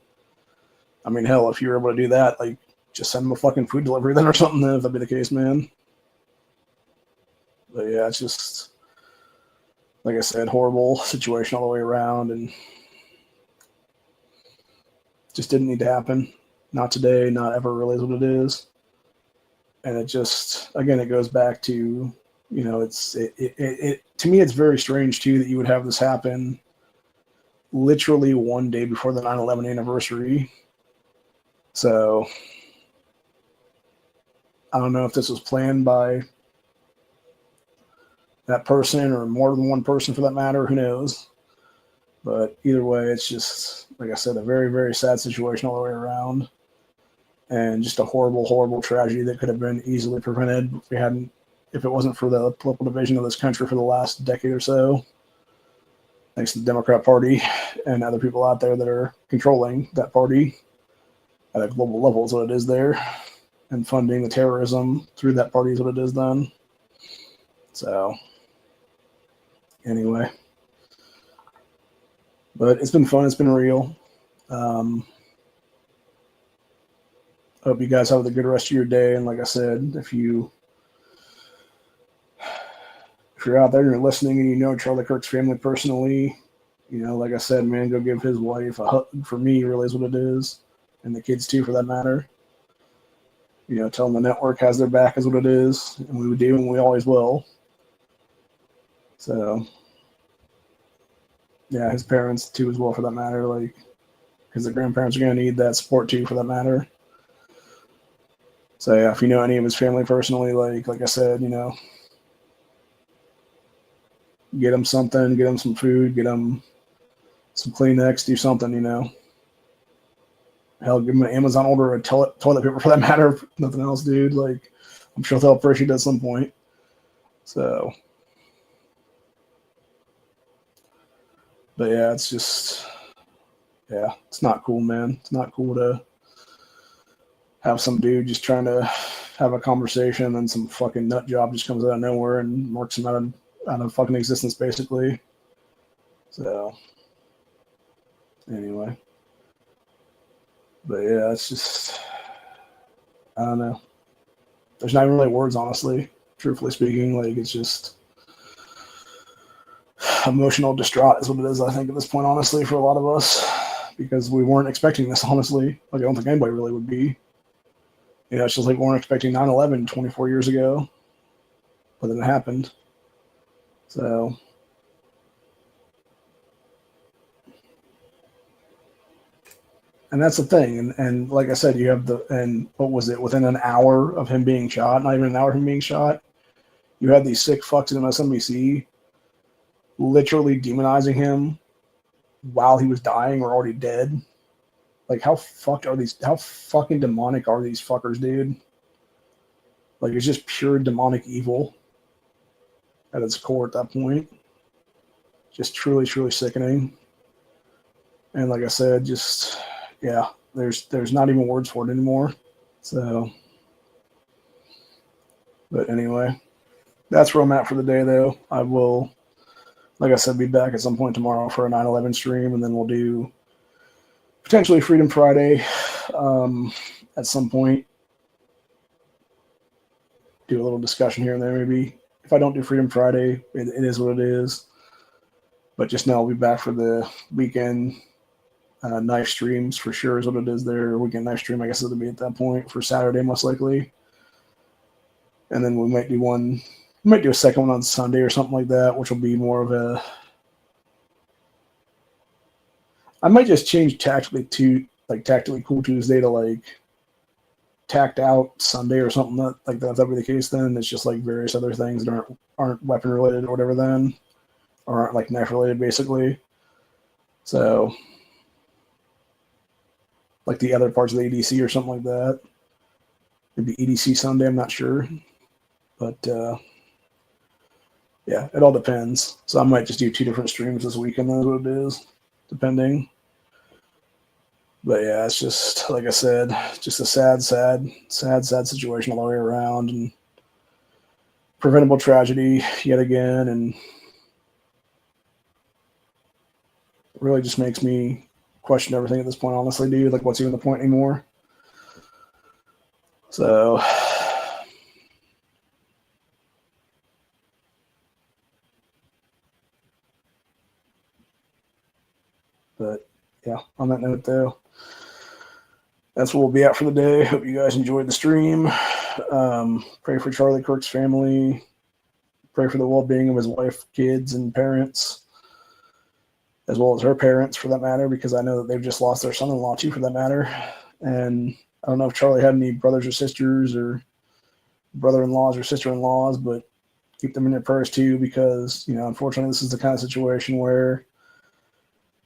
I mean, hell, if you're able to do that, just send them a fucking food delivery then or something then, if that'd be the case, man. But, yeah, it's just, like I said, horrible situation all the way around. And just didn't need to happen. Not today, not ever really is what it is. And it just, again, it goes back to, it to me, it's very strange too that you would have this happen literally one day before the 9/11 anniversary. So I don't know if this was planned by that person or more than one person for that matter, who knows. But either way, it's just, like I said, a very, very sad situation all the way around. And just a horrible, horrible tragedy that could have been easily prevented if it wasn't for the political division of this country for the last decade or so, thanks to the Democrat Party and other people out there that are controlling that party at a global level is what it is there, and funding the terrorism through that party is what it is then. So, anyway. But it's been fun. It's been real. Hope you guys have a good rest of your day. And like I said, if you're out there and you're listening and you know Charlie Kirk's family personally, like I said, man, go give his wife a hug. For me, really is what it is. And the kids too, for that matter. Tell them the network has their back is what it is. And we do, and we always will. So, yeah, his parents too as well, for that matter. Because the grandparents are going to need that support too, for that matter. So yeah, if you know any of his family personally, like I said, get him something, get him some food, get him some Kleenex, do something, Hell, give him an Amazon order of toilet paper for that matter, if nothing else, dude. I'm sure they'll appreciate it at some point. So, but yeah, it's just, yeah, it's not cool, man. It's not cool to have some dude just trying to have a conversation and then some fucking nut job just comes out of nowhere and works him out of fucking existence, basically. So, anyway. But yeah, it's just, I don't know. There's not even really words, honestly, truthfully speaking. Like, it's just emotional distraught is what it is, I think, at this point, honestly, for a lot of us, because we weren't expecting this, honestly. Like, I don't think anybody really would be. You know, it's just like we weren't expecting 9/11 24 years ago, but then it happened. So, and that's the thing. And like I said, you have and what was it, within an hour of him being shot, not even an hour of him being shot, you had these sick fucks in MSNBC literally demonizing him while he was dying or already dead. Like, how fucking demonic are these fuckers, dude? Like, it's just pure demonic evil at its core at that point. Just truly, truly sickening. And like I said, just, yeah, there's not even words for it anymore. So, but anyway, that's where I'm at for the day, though. I will, like I said, be back at some point tomorrow for a 9/11 stream, and then we'll do potentially Freedom Friday at some point. Do a little discussion here and there, maybe. If I don't do Freedom Friday, it is what it is. But just know I'll be back for the weekend knife streams for sure is what it is there. Weekend knife stream, I guess it'll be at that point for Saturday, most likely. And then we might do a second one on Sunday or something like that, which will be more of a, I might just change Tactically Cool Tuesday to like Tacked Out Sunday or something like that. If that be the case, then it's just like various other things that aren't weapon related or whatever then, or aren't like knife related basically. So like the other parts of the EDC or something like that. Maybe EDC Sunday, I'm not sure. But yeah, it all depends. So I might just do 2 different streams this weekend. That's what it is, depending. But yeah, it's just, like I said, just a sad situation all the way around, and preventable tragedy yet again, and really just makes me question everything at this point, honestly, dude. Like, what's even the point anymore? So, but yeah, on that note, though, that's what we'll be at for the day. Hope you guys enjoyed the stream. Pray for Charlie Kirk's family. Pray for the well-being of his wife, kids, and parents, as well as her parents, for that matter, because I know that they've just lost their son-in-law, too, for that matter. And I don't know if Charlie had any brothers or sisters or brother-in-laws or sister-in-laws, but keep them in your prayers, too, because, you know, unfortunately, this is the kind of situation where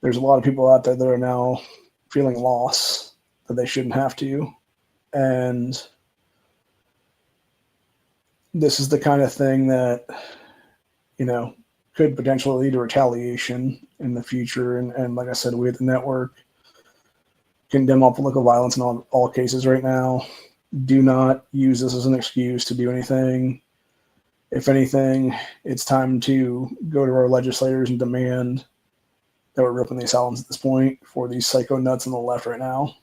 there's a lot of people out there that are now feeling loss that they shouldn't have to. And this is the kind of thing that, you know, could potentially lead to retaliation in the future. And like I said, we at the network condemn all political violence in all cases right now. Do not use this as an excuse to do anything. If anything, it's time to go to our legislators and demand that we're ripping the asylums at this point for these psycho nuts on the left right now,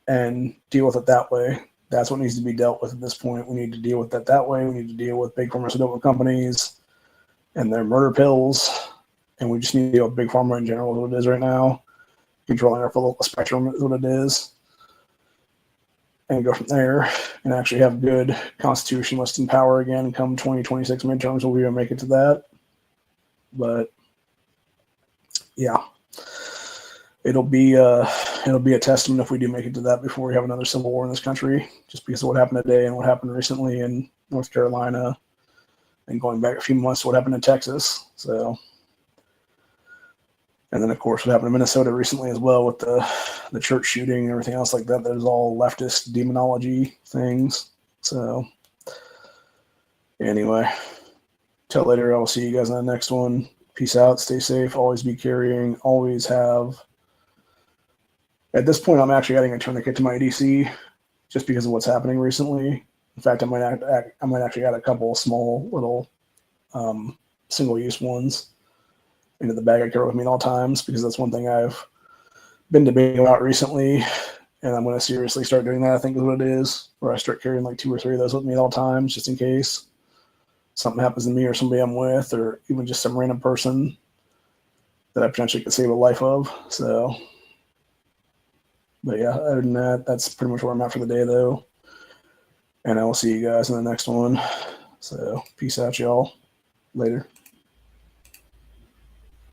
and deal with it that way. That's what needs to be dealt with at this point. We need to deal with that way. We need to deal with big pharmaceutical companies and their murder pills. And we just need to deal with big pharma in general, is what it is right now. Controlling our political spectrum is what it is. And go from there and actually have good constitutionalists in power again come 2026 midterms. We'll be able to make it to that. But yeah, it'll be a testament if we do make it to that before we have another civil war in this country, just because of what happened today and what happened recently in North Carolina, and going back a few months to what happened in Texas. So, and then of course what happened in Minnesota recently as well with the church shooting and everything else like that. That is all leftist demonology things. So anyway, till later. I will see you guys on the next one. Peace out. Stay safe. Always be carrying. Always have. At this point, I'm actually adding a tourniquet to my EDC just because of what's happening recently. In fact, I might actually add a couple small little single-use ones into the bag I carry with me at all times, because that's one thing I've been debating about recently, and I'm going to seriously start doing that, I think is what it is, where I start carrying like 2 or 3 of those with me at all times, just in case something happens to me or somebody I'm with, or even just some random person that I potentially could save a life of. So, but yeah, other than that, that's pretty much where I'm at for the day, though. And I will see you guys in the next one. So, peace out, y'all. Later.